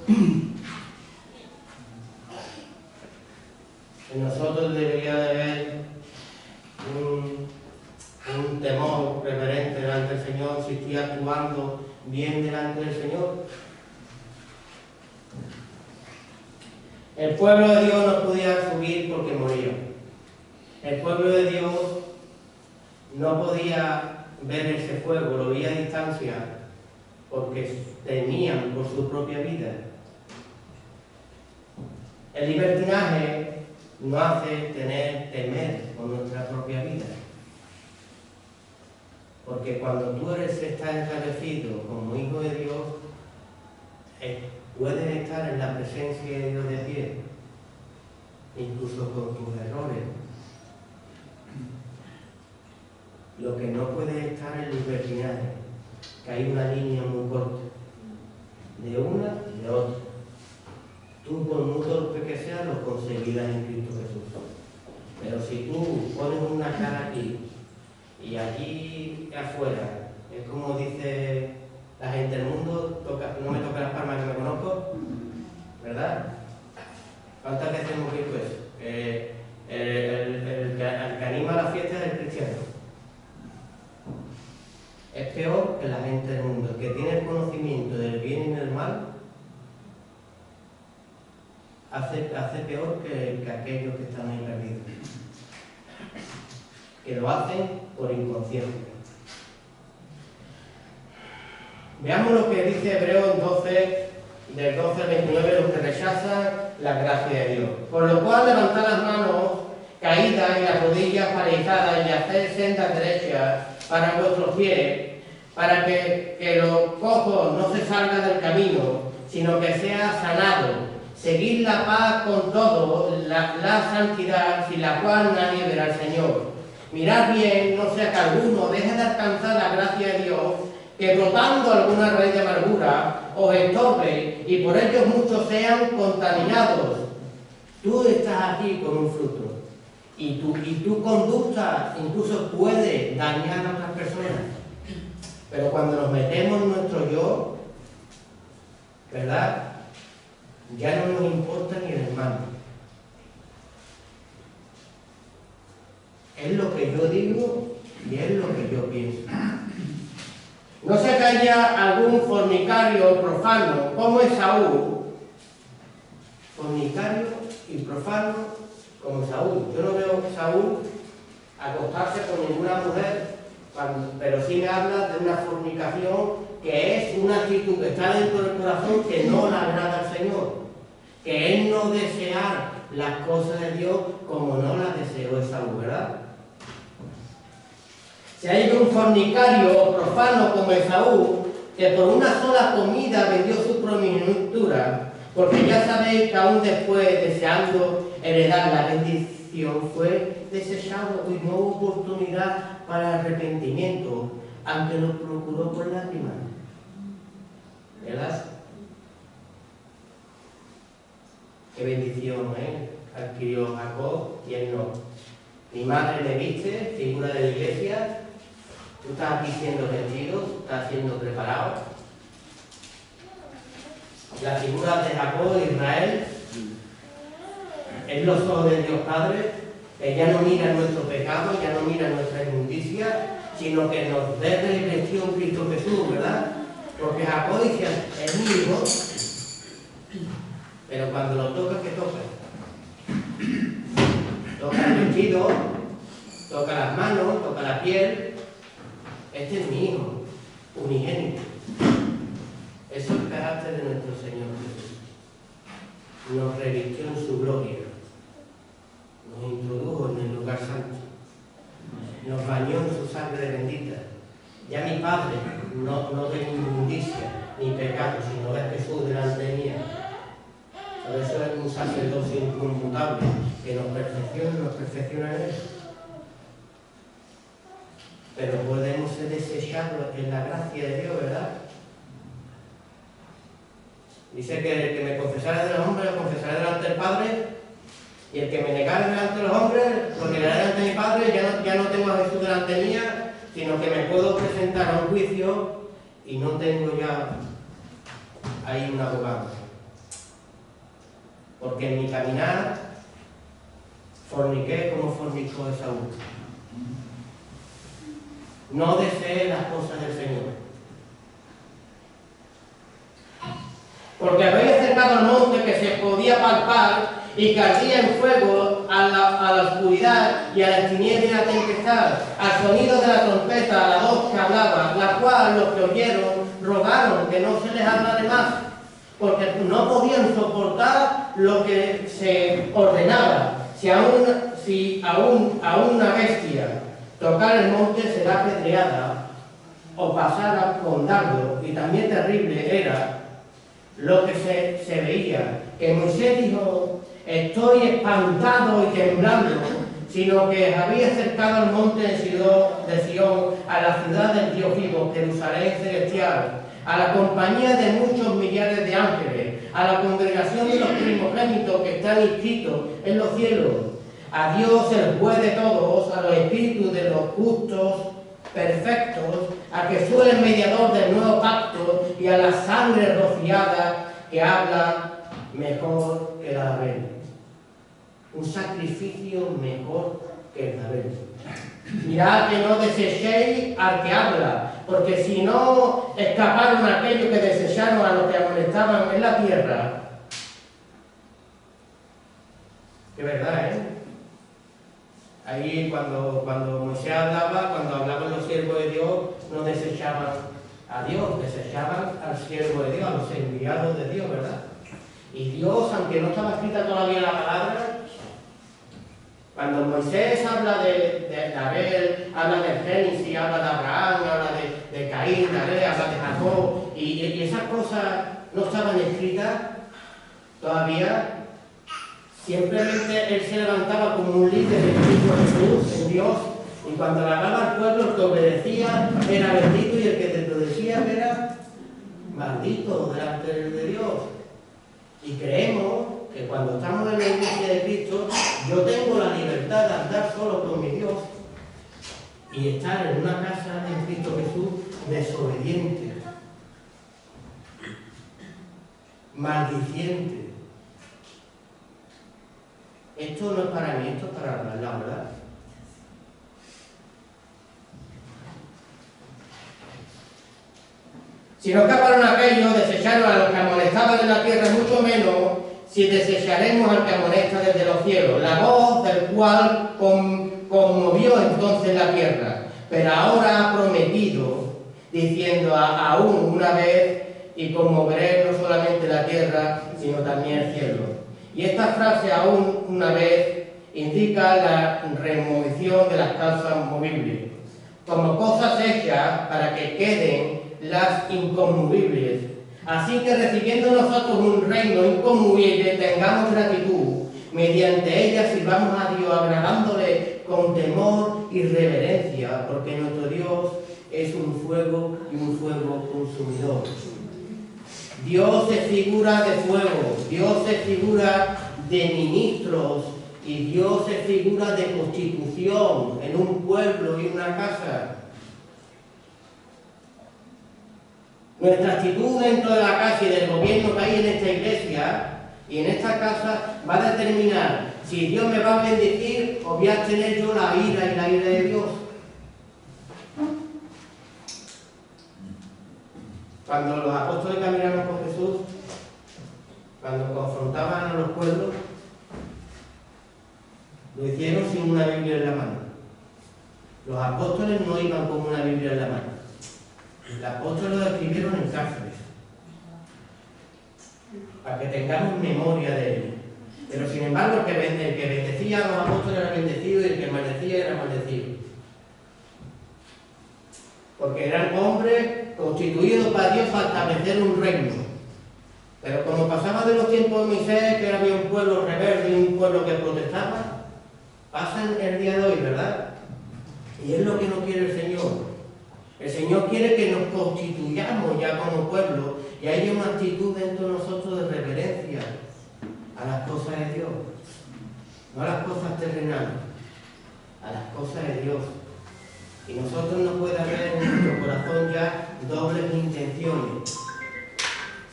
en nosotros debería de haber un temor reverente delante del Señor si estoy actuando bien delante del Señor. El pueblo de Dios no podía subir porque moría. El pueblo de Dios no podía ver ese fuego, lo veía a distancia porque temían por su propia vida. El libertinaje nos hace temer por nuestra propia vida. Porque cuando tú estás establecido como hijo de Dios, puedes estar en la presencia de Dios de pie, incluso con tus errores. Lo que no puede estar es el libertinaje, que hay una línea muy corta, de una y de otra. Tú, por muy torpe que seas, lo conseguirás en Cristo Jesús. Pero si tú pones una cara aquí y allí afuera, es como dice la gente del mundo, no me toca las palmas que me conozco, ¿verdad? ¿Cuántas veces hemos visto eso? El que anima la fiesta es el cristiano. Es peor que la gente del mundo. El que tiene el conocimiento del bien y del mal hace peor que aquellos que están ahí perdidos, que lo hacen por inconsciencia. Veamos lo que dice Hebreos 12, del 12 al 29, los que rechazan la gracia de Dios. Por lo cual, levantad las manos caídas y las rodillas paralizadas y haced sendas derechas para vuestros pies, para que los cojos no se salgan del camino, sino que sea sanado. Seguid la paz con todos, la santidad, sin la cual nadie verá al Señor. Mirad bien, no sea que alguno deje de alcanzar la gracia de Dios, que brotando alguna raíz de amargura os estorbe y por ellos muchos sean contaminados. Tú estás aquí con un fruto y tu conducta incluso puede dañar a otras personas. Pero cuando nos metemos en nuestro yo, ¿verdad? Ya no nos importa ni el hermano. Es lo que yo digo y es lo que yo pienso. No sé que haya algún fornicario profano como Esaú, fornicario y profano como Esaú. Yo no veo a Esaú acostarse con ninguna mujer, pero sí me habla de una fornicación que es una actitud que está dentro del corazón que no le agrada al Señor, que es no desear las cosas de Dios como no las deseó Esaú, ¿verdad? Si hay un fornicario o profano como Esaú, que por una sola comida vendió su primogenitura, porque ya sabéis que aún después, deseando heredar la bendición, fue desechado y no hubo oportunidad para arrepentimiento, aunque lo procuró por lágrimas. ¿Verdad? Qué bendición, adquirió Jacob y él no. Mi madre me viste, figura de la iglesia. Tú estás aquí siendo vestido, estás siendo preparado. La figura de Jacob, Israel, es los ojos de Dios Padre, que ya no mira nuestro pecado, ya no mira nuestra inmundicia, sino que nos ve revestido en Cristo Jesús, ¿verdad? Porque Jacob dice, es mi hijo, pero cuando lo toca, ¿qué toca? Toca el vestido, toca las manos, toca la piel. Este es mi hijo, unigénito. Eso es el carácter de nuestro Señor Jesús. Nos revistió en su gloria, nos introdujo en el lugar santo, nos bañó en su sangre bendita. Ya mi Padre no ve inmundicia ni pecado, sino ve a Jesús delante mía. Por eso es un sacerdocio inconmutable, que nos perfecciona en él. Pero podemos ser desechados en la gracia de Dios, ¿verdad? Dice que el que me confesara de los hombres, lo confesaré delante del Padre, y el que me negara delante de los hombres, lo negaré delante de mi Padre. Ya no tengo a Jesús delante mía, sino que me puedo presentar a un juicio y no tengo ya ahí un abogado. Porque en mi caminar forniqué como fornicó Esaú. No deseé las cosas del Señor. Porque habéis acercado al monte que se podía palpar y que ardía en fuego a la oscuridad y a la tiniebla y a la tempestad, al sonido de la trompeta, a la voz que hablaba, la cual los que oyeron rogaron que no se les hablara más, porque no podían soportar lo que se ordenaba. Si aún a una bestia tocar el monte será apedreada o pasara con dardo, y también terrible era lo que se veía, que Moisés dijo: estoy espantado y temblando, sino que había acercado al monte de Sión, a la ciudad del Dios vivo, Jerusalén celestial, a la compañía de muchos millares de ángeles, a la congregación de los primogénitos que están inscritos en los cielos, a Dios el juez de todos, a los espíritus de los justos perfectos, a Jesús el mediador del nuevo pacto, y a la sangre rociada que habla mejor que la de Abel. Un sacrificio mejor que el de Abel. Mirad que no desechéis al que habla, porque si no escaparon aquellos que desecharon a los que amonestaban en la tierra. Que verdad, ¿eh? Ahí cuando Moisés hablaba, cuando hablaban los siervos de Dios, no desechaban a Dios, desechaban al siervo de Dios, a los enviados de Dios, ¿verdad? Y Dios, aunque no estaba escrita todavía la palabra, cuando Moisés habla de Abel, habla de Génesis, habla de Abraham, habla de Caín, de Abel, habla de Jacob, y esas cosas no estaban escritas todavía. Simplemente él se levantaba como un líder en Cristo Jesús, en Dios, y cuando le hablaba al pueblo, el que obedecía era bendito y el que desobedecía era maldito delante de Dios. Y creemos que cuando estamos en la iglesia de Cristo, yo tengo la libertad de andar solo con mi Dios y estar en una casa en Cristo Jesús desobediente, maldiciente. Esto no es para mí, esto es para la verdad. Si no escaparon aquellos, desecharon a los que amonestaban en la tierra, mucho menos si desecharemos al que amonesta desde los cielos, la voz del cual conmovió entonces la tierra, pero ahora ha prometido, diciendo aún una vez, y conmoveré no solamente la tierra, sino también el cielo. Y esta frase, aún una vez, indica la remoción de las causas movibles, como cosas hechas para que queden las inconmovibles. Así que recibiendo nosotros un reino inconmovible, tengamos gratitud, mediante ella sirvamos a Dios, agradándole con temor y reverencia, porque nuestro Dios es un fuego y un fuego consumidor. Dios es figura de fuego, Dios es figura de ministros y Dios es figura de constitución en un pueblo y una casa. Nuestra actitud dentro de la casa y del gobierno que hay en esta iglesia y en esta casa va a determinar si Dios me va a bendecir o voy a tener yo la ira y la ira de Dios. Cuando los apóstoles caminaron con Jesús, cuando confrontaban a los pueblos, lo hicieron sin una Biblia en la mano. Los apóstoles no iban con una Biblia en la mano. Los apóstoles lo escribieron en cárceles, para que tengamos memoria de él. Pero sin embargo, el que bendecía a los apóstoles era bendecido y el que maldecía era maldecido. Porque eran hombres constituidos para Dios para establecer un reino. Pero como pasaba de los tiempos de Moisés, que había un pueblo rebelde y un pueblo que protestaba, pasan el día de hoy, ¿verdad? Y es lo que no quiere el Señor. El Señor quiere que nos constituyamos ya como pueblo y haya una actitud dentro de nosotros de reverencia a las cosas de Dios, no a las cosas terrenales, a las cosas de Dios. Y nosotros no puede haber en nuestro corazón ya dobles intenciones,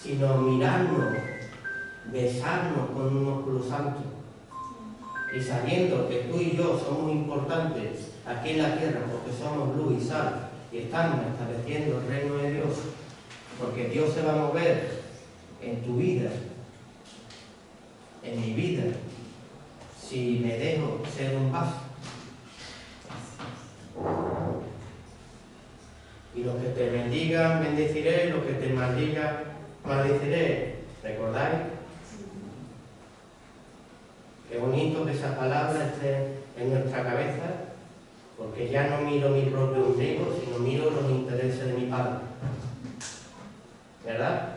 sino mirarnos, besarnos con un ósculo santo. Y sabiendo que tú y yo somos importantes aquí en la tierra porque somos luz y sal y estamos estableciendo el reino de Dios, porque Dios se va a mover en tu vida, en mi vida, si me dejo ser un vaso. Y los que te bendigan, bendeciré, y los que te maldigan, maldeciré. ¿Recordáis? Qué bonito que esa palabra esté en nuestra cabeza, porque ya no miro mi propio ombligo, sino miro los intereses de mi Padre. ¿Verdad?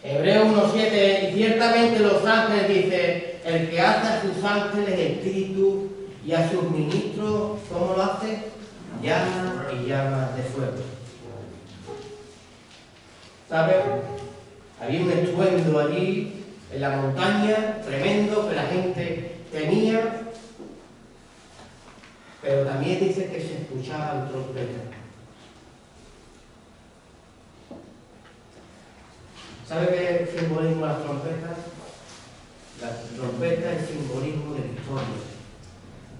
Hebreos 1:7, y ciertamente los ángeles, dice, el que hace a sus ángeles espíritu y a sus ministros, ¿cómo lo hace? Llama y llama de fuego. ¿Sabes? Había un estruendo allí en la montaña, tremendo, que la gente temía, pero también dice que se escuchaba el trompeta. ¿Sabe qué es el simbolismo de las trompetas? La trompeta es simbolismo de victoria.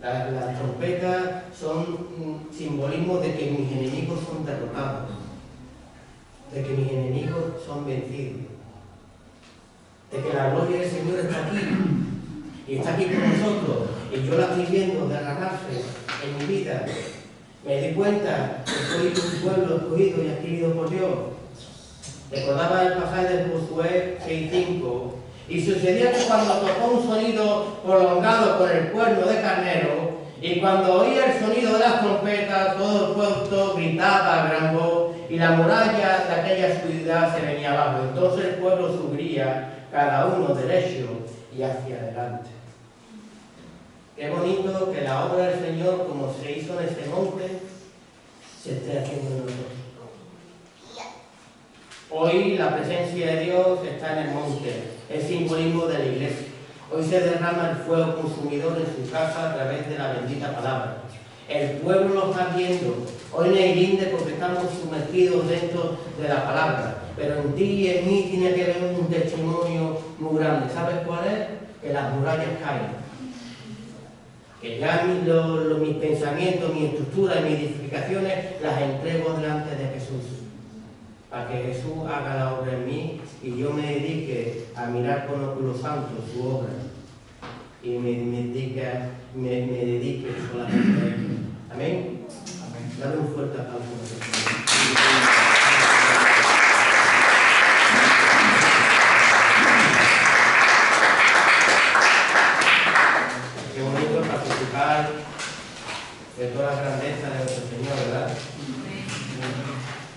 Las trompetas son simbolismo de que mis enemigos son derrotados, de que mis enemigos son vencidos, de que la gloria del Señor está aquí, y está aquí con nosotros, y yo la estoy viendo derramarse en mi vida. Me di cuenta que soy un pueblo escogido y adquirido por Dios. Recordaba el pasaje de Josué 6:5, y sucedía que cuando tocó un sonido prolongado con el cuerno de carnero, y cuando oía el sonido de las trompetas, todo el pueblo gritaba a gran voz, y la muralla de aquella ciudad se venía abajo. Entonces el pueblo subiría, cada uno derecho y hacia adelante. Qué bonito que la obra del Señor, como se hizo en ese monte, se esté haciendo en nosotros. Hoy la presencia de Dios está en el monte, es simbolismo de la iglesia. Hoy se derrama el fuego consumidor en su casa a través de la bendita palabra. El pueblo lo está viendo. Hoy no hay linde porque estamos sumergidos dentro de la palabra. Pero en ti y en mí tiene que haber un testimonio muy grande. ¿Sabes cuál es? Que las murallas caen. Que ya mis pensamientos, mi estructura y mis edificaciones las entrego delante de Jesús. Para que Jesús haga la obra en mí y yo me dedique a mirar con óculo santo su obra. Y me dedique solamente a Él. Amén. Dale un fuerte aplauso. Qué bonito participar de toda la grandeza de nuestro Señor, ¿verdad?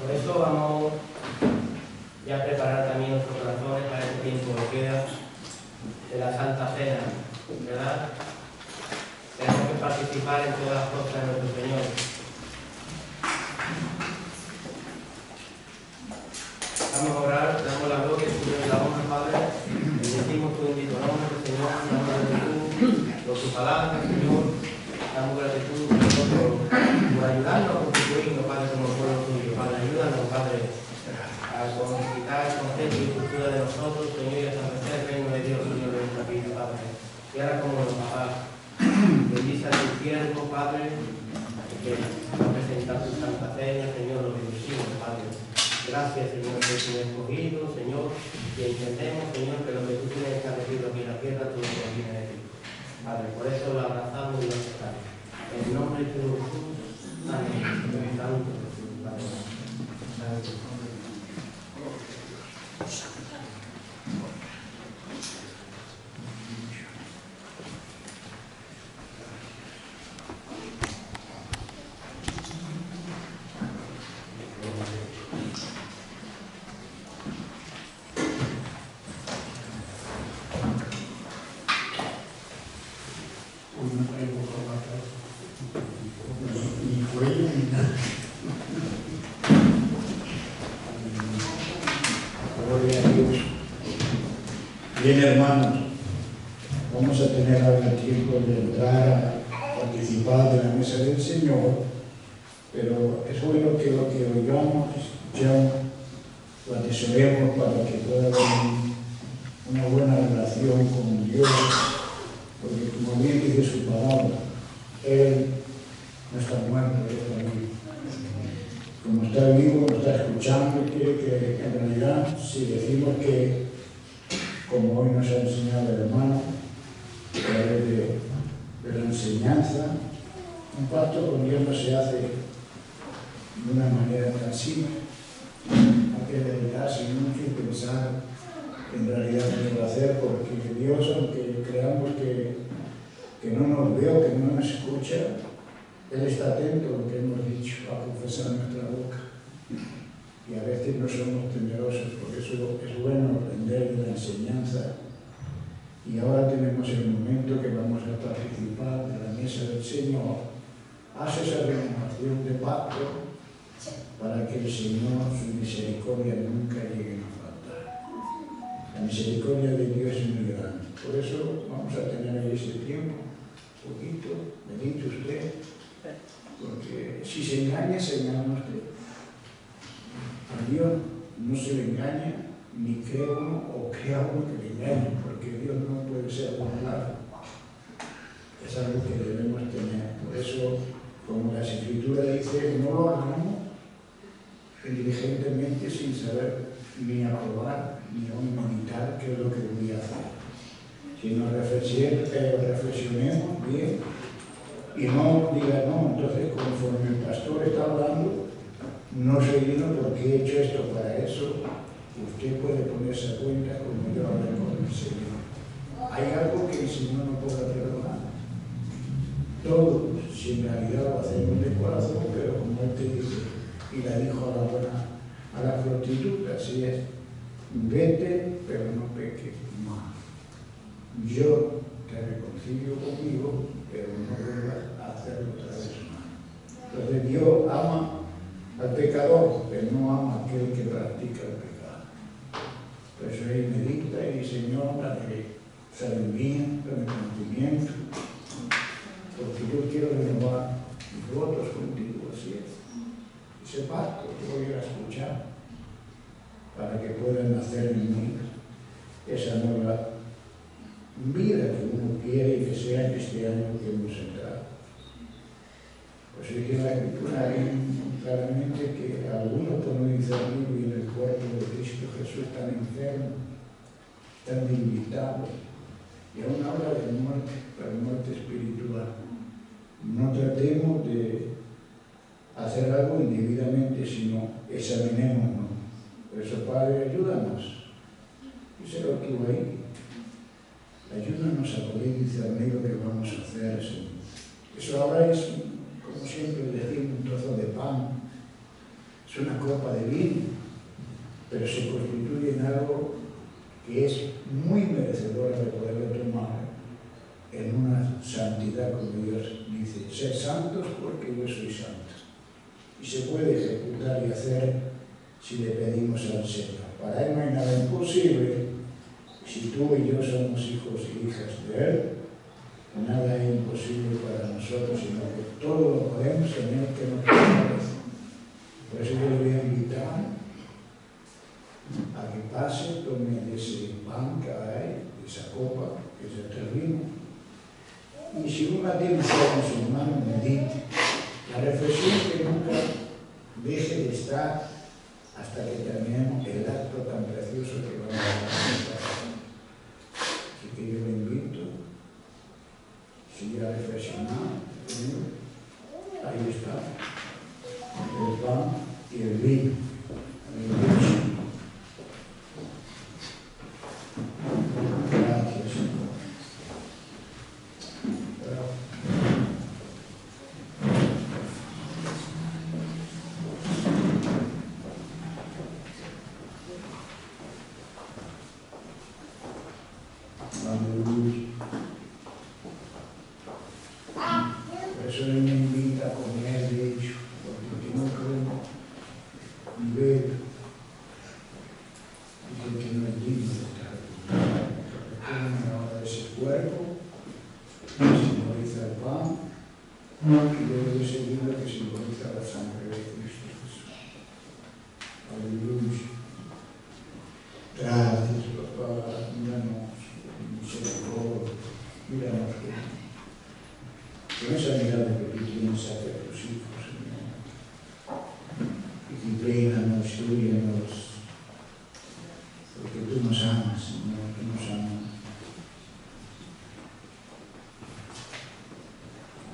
Por eso vamos ya a preparar también nuestros corazones para este tiempo que queda de la Santa Cena, ¿verdad? Tenemos que participar en todas las cosas de nuestro Señor. Vamos a orar, damos la gloria, Señor, y la honra, Padre. Bendecimos tu bendito nombre, Señor, damos gratitud por tu palabra, Señor. Damos gratitud, Señor, por ayudarnos a constituirnos, Padre, como pueblo tuyo. Padre, ayúdanos, Padre, a quitar el concepto y cultura de nosotros, Señor, y a establecer el reino de Dios, Señor, de nuestra vida, Padre. Y ahora como los papás, bendice a tu siervo, Padre, que va a presentar tu Santa Cena, Señor, lo bendecimos, Padre. Gracias, Señor, por tu escogido, Señor, y entendemos, Señor, que lo que tú tienes establecido aquí en la tierra, todo proviene de ti. Padre, por eso lo abrazamos y lo aceptamos. En el nombre de Jesús, amén. Santo Jesús, Padre. Santo. Bien, hermanos, vamos a tener ahora el tiempo de entrar a participar de la mesa del Señor, pero es bueno que lo que oigamos ya lo atesoremos para que pueda haber una buena relación con Dios, porque como bien dice su palabra, Él no está muerto, Él está vivo. Como está vivo, nos está escuchando, quiere que en realidad, si decimos que, como hoy nos ha enseñado el hermano, a través de la enseñanza, un pacto con Dios no se hace de una manera tan simple. Hay que dedicarse mucho y pensar en realidad qué va a hacer, porque Dios, aunque creamos que no nos ve o que no nos escucha, Él está atento a lo que hemos dicho, a confesar nuestra boca. Y a veces no somos temerosos, por eso es bueno aprender de la enseñanza. Y ahora tenemos el momento que vamos a participar de la mesa del Señor. Haz esa renovación de pacto para que el Señor, su misericordia nunca llegue a faltar. La misericordia de Dios es muy grande. Por eso vamos a tener ahí ese tiempo, un poquito, medite usted, porque si se engaña usted. A Dios no se le engaña, ni cree uno o crea uno que le engañe, porque Dios no puede ser burlado. Es algo que debemos tener. Por eso, como la Escritura dice, no lo hagamos diligentemente sin saber ni aprobar, ni aún meditar qué es lo que voy a hacer. Sino reflexionemos bien y no diga, no, entonces conforme el pastor está hablando, no soy digno porque he hecho esto para eso. Usted puede ponerse a cuenta como yo hablé con el Señor. Hay algo que el Señor no podrá perdonar. Todo, si en realidad lo hacemos de corazón, pero como Él te dice, y la dijo a la prostituta, así es, vete, pero no peques más. Yo te reconcilio conmigo, pero no vuelvas a hacerlo otra vez más. Entonces Dios ama al pecador, pero no ama a aquel que practica el pecado. Por eso él medita y dice, Señor, dame sabiduría, dame conocimiento, porque yo quiero renovar mis votos contigo, así es. Ese pacto que voy a escuchar para que puedan nacer en mí esa nueva vida que uno quiere y que sea en este año que hemos entrado. Pues es que la Escritura hay claramente que algunos por no discernir bien el cuerpo de Cristo Jesús están enfermos, están debilitados, y aún habla de muerte, pero muerte espiritual. No tratemos de hacer algo indebidamente, sino examinémonos. Por eso, Padre, ayúdanos. Díselo tú ahí. Ayúdanos a poder discernir lo que vamos a hacer, Señor. Eso ahora es, como siempre decimos, un trozo de pan, es una copa de vino, pero se constituye en algo que es muy merecedora de poderlo tomar en una santidad como Dios dice, sed santos porque yo soy santo. Y se puede ejecutar y hacer si le pedimos al Señor. Para Él no hay nada imposible. Si tú y yo somos hijos y hijas de Él, nada es imposible para nosotros, sino que todo lo podemos en Él que nos fortalece. Por eso yo le voy a invitar a que pase, tome de ese pan que hay, de esa copa, que es el vino. Y si uno tiene en su mano, medite. La reflexión que nunca deje de estar hasta que terminemos el acto tan precioso que vamos a hacer. Así que yo le invito, siga reflexionando. Ahí está, el pan y el vino. Gracias, Señor. Por eso Él me invita a comer, de hecho, porque no creo instrúyenos, porque tú nos amas, Señor, tú nos amas.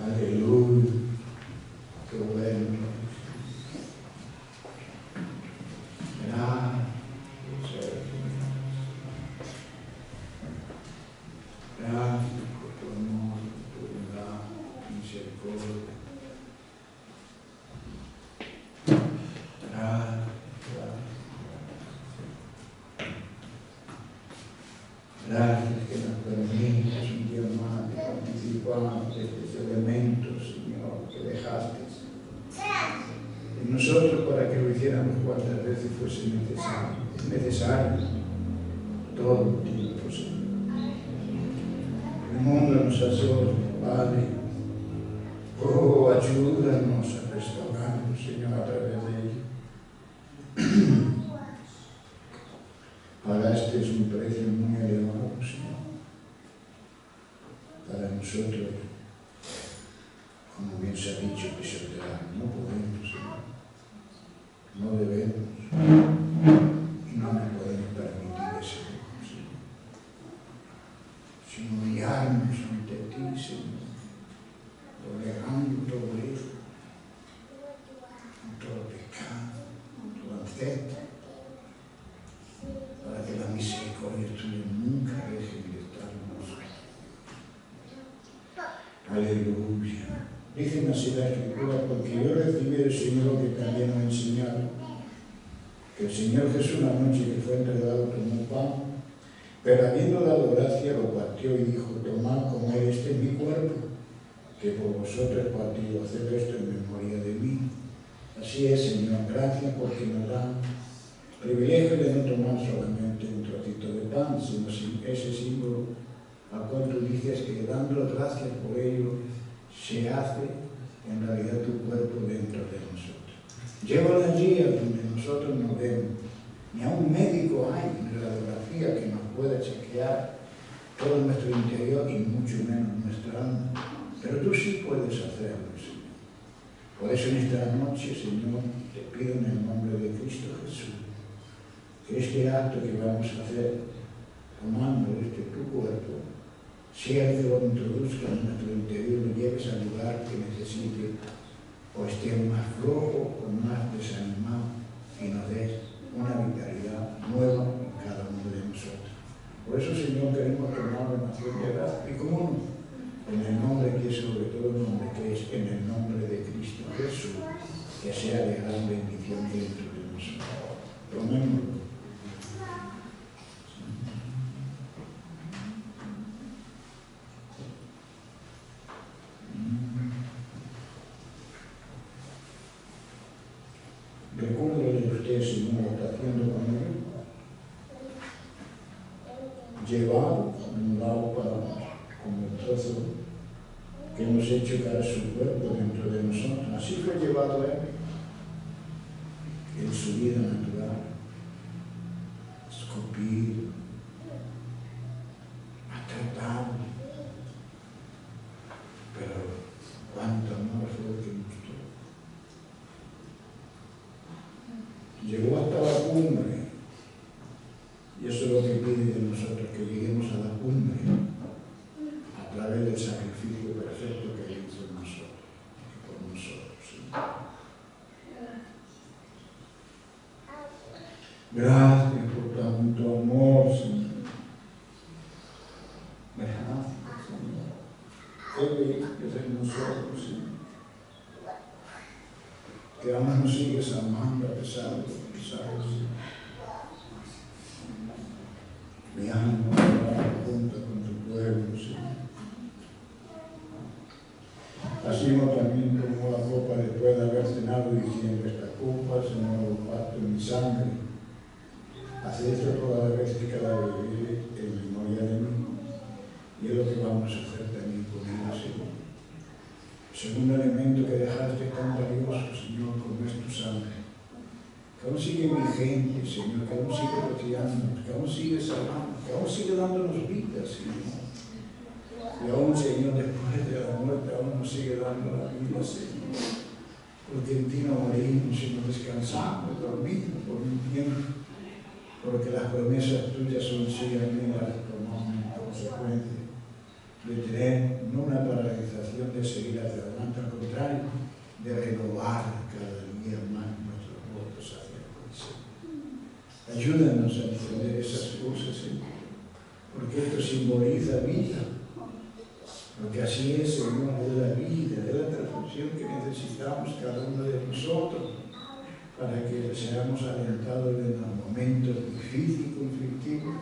Aleluya, qué bueno. Gracias por tu amor, por tu bondad, tu misericordia. Gracias que nos permites un día más de participar de estos elementos, Señor, que dejaste en nosotros para que lo hiciéramos cuantas veces fuese necesario. Es necesario todo el tiempo, Señor. El mundo nos azota, Padre. Oh, ayúdanos a restaurarnos, Señor, a través de ello. Pagaste un precio muy elevado, Señor, para nosotros, como bien se ha dicho, que se ordenará. No podemos, Señor, no debemos, y no nos podemos permitir ese lujo, Señor, sino humillarnos ante ti, Señor, tolerando todo eso, todo pecado, todo ancestro, para que la misericordia tuya nunca deje de estar en nosotros. Aleluya. Dicen así la Escritura, porque yo recibí del Señor que también me ha enseñado, que el Señor Jesús la noche que fue entregado tomó pan, pero habiendo dado gracia lo partió y dijo, tomad, comed, este es mi cuerpo, que por vosotros partido, haced esto en memoria de mí. Así es, Señor, gracias porque nos dan privilegio de no tomar solamente un trocito de pan, sino ese símbolo al cual tú dices que dando gracias por ello se hace en realidad tu cuerpo dentro de nosotros. Llévalo allí a donde nosotros nos vemos. Ni a un médico hay en la radiografía que nos pueda chequear todo nuestro interior y mucho menos nuestra alma. Pero tú sí puedes hacerlo, Señor. Por eso en esta noche, Señor, te pido en el nombre de Cristo Jesús, que este acto que vamos a hacer, tomando tu cuerpo, sea que lo introduzca en nuestro interior, lo lleves al lugar que necesite, o esté más flojo o más desanimado, y nos des una vitalidad nueva en cada uno de nosotros. Por eso, Señor, queremos tomar en acción de gracia, y cómo no, en el nombre que es sobre todo el nombre que es, en el nombre de Cristo Jesús, que sea de gran bendición dentro de nosotros. Tomémoslo. Recuérdele usted, Señor, está haciendo conmigo. Llevado de un lado para otro, como el trozo que hemos hecho caer su cuerpo dentro de nosotros. Así fue llevado él en su vida natural, escupido, maltratado. Pero cuánto amor fue el que mostró. Llegó hasta la cumbre, y eso es lo que pide de nosotros, que lleguemos a la cumbre a través del sacrificio perfecto que Él hizo en nosotros y por nosotros. ¿Sí? Gracias por tanto amor, Señor. Gracias, Señor. Qué bello en nosotros, Señor. Que aún nos sigues amando a pesar de los pesados. Mi alma junta con tu pueblo, Señor. Así también tomó la copa después de haber cenado diciendo, esta copa es el nuevo pacto en mi sangre. Haced esto toda la vez que cada bebé en memoria de mí. Y es lo que vamos a hacer también con ella, Señor. Segundo elemento que dejaste tan valioso, Señor, como es tu sangre. Que aún sigue vigente, Señor, que aún sigue rociándonos, que aún sigue salvando, que aún sigue dándonos vida, Señor. Y aún, Señor, después de la muerte, aún nos sigue dando la vida, Señor. porque en ti no morimos, sino descansamos, dormimos por un tiempo, porque las promesas tuyas son sí, amén, como consecuencia de tener no una paralización de seguir hacia adelante, al contrario, de renovar cada día más nuestros votos hacia el Señor. Ayúdanos a entender esas cosas, Señor, porque esto simboliza vida, porque así es, Señor, es la vida, es la transfusión que necesitamos cada uno de nosotros para que seamos alentados en los momentos difíciles y conflictivos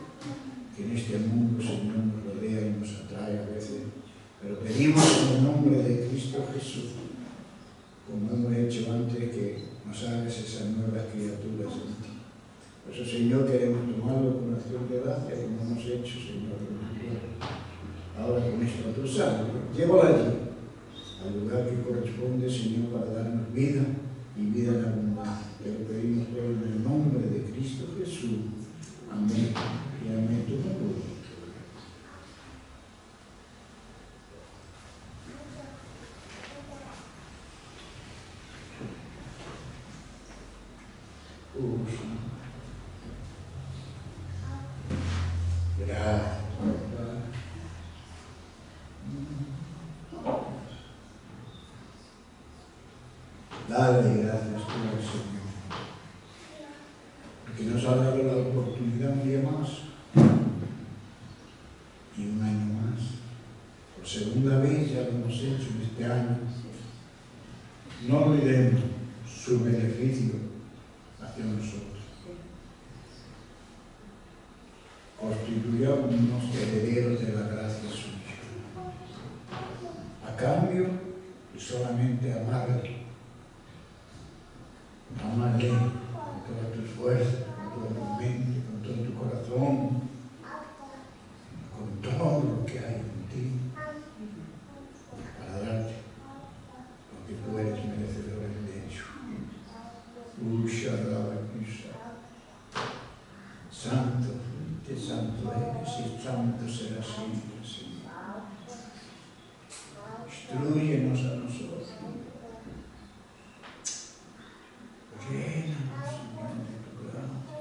que en este mundo, Señor, nos rodea y nos atrae a veces. Pero pedimos en el nombre de Cristo Jesús, como hemos hecho antes, que nos hagas esas nuevas criaturas en ti. Por eso, Señor, queremos tomarlo con acción de gracia, como hemos hecho, Señor. Ahora con esto tú sabes, llévalo allí, al lugar que corresponde, Señor, para darnos vida y vida en abundancia. Te lo pedimos todo en el nombre de Cristo Jesús. Amén. Y amén. Tú no puedes. Gracias. Dale gracias tú al Señor, porque nos ha dado la oportunidad un día más y un año más. Por segunda vez ya lo hemos hecho en este año. No olvidemos su beneficio hacia nosotros. Constituyámonos herederos de la gracia suya. A cambio de solamente amarle. Amarle con todas tus fuerzas, con toda tu mente, con todo tu corazón, con todo lo que hay en ti, para darte lo que tú eres merecedor de hecho. Santo, santo eres y santo serás siempre, Señor. Instrúyenos a nosotros. Llénanos, Señor, de tu gracia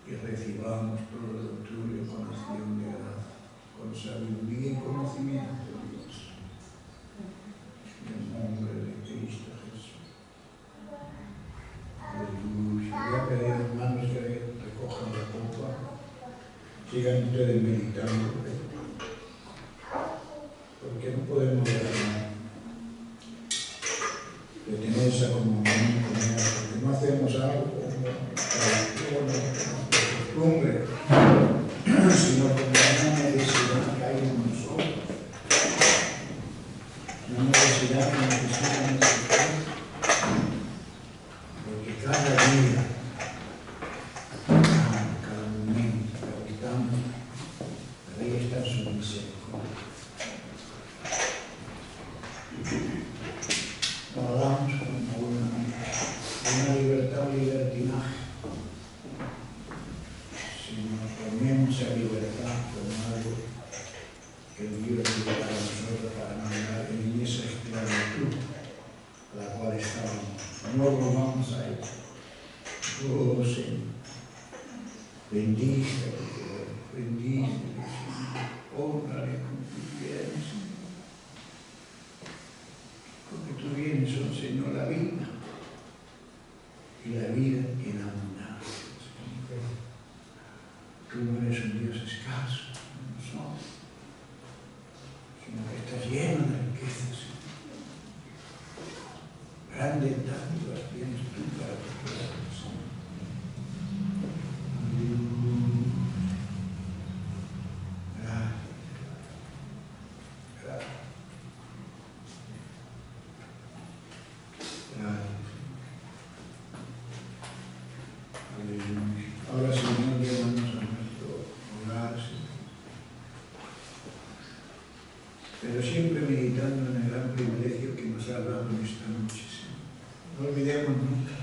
y recibamos todo lo tuyo con acción de gracia, con sabiduría y conocimiento, Dios. En el nombre de Cristo Jesús. Aleluya. Voy a pedir, hermanos, que recojan la copa, sigan ustedes meditando, porque no podemos ganar. De tener esa comunión con Él, porque no hacemos algo como costumbre, sino como una necesidad que hay en nosotros, una necesidad que necesitamos, porque cada día, cada momento, cada instante, ahí está su misericordia. Nos damos como una libertad o libertinaje. Si nos ponemos a libertad como algo que Dios dio para nosotros, para no andar en esa esclavitud a la cual estábamos, no volvamos a ella. Oh Señor, bendícele, bendícele, Señor, honrale con tus bienes, Señor. Porque tú vienes, oh Señor, la vida y la vida en abundancia. Tú no eres un Dios escaso, no somos, sino que estás lleno de riquezas. Grandes dádivas tienes tú para tu pueblo, Señor. Gracias. Gracias. Aleluya. Ahora, Señor, llévanos a nuestro hogar, Señor. Pero siempre meditando en el gran privilegio que nos ha dado en esta noche, Señor. No olvidemos nunca,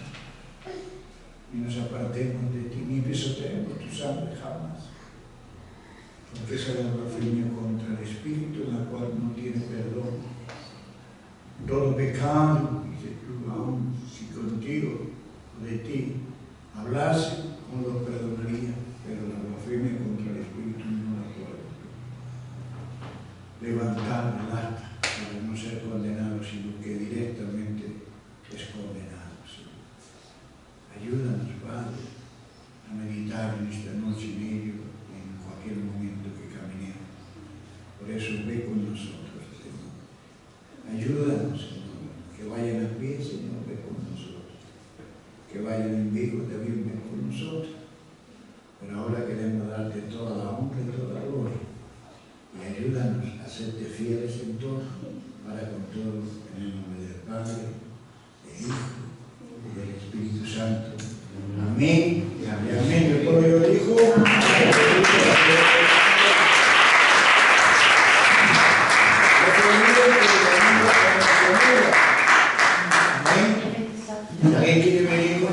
ni nos apartemos de ti, ni pisoteemos tu sangre jamás. Porque esa es la blasfemia contra el Espíritu, en la cual no tiene perdón todo pecado, dice tú, aún si contigo o de ti hablase, no lo perdonaría, pero la blasfemia contra el Espíritu no la puedo levantar el acta para no ser condenado, sino que directamente es condenado. ¿Sí? Ayúdanos, Padre, a meditar en esta noche en ello, en cualquier momento que caminemos. Por eso ve con nosotros, Señor. Ayúdanos, Señor, que vayan a pie, Señor, ve con nosotros. Que vayan en Vigo, también ven con nosotros. Pero ahora queremos darte toda la honra y toda la gloria. Y ayúdanos a serte fieles en todo, para con todos, en el nombre del Padre, del Hijo y del Espíritu Santo. Amén. Y amén. El pueblo dijo.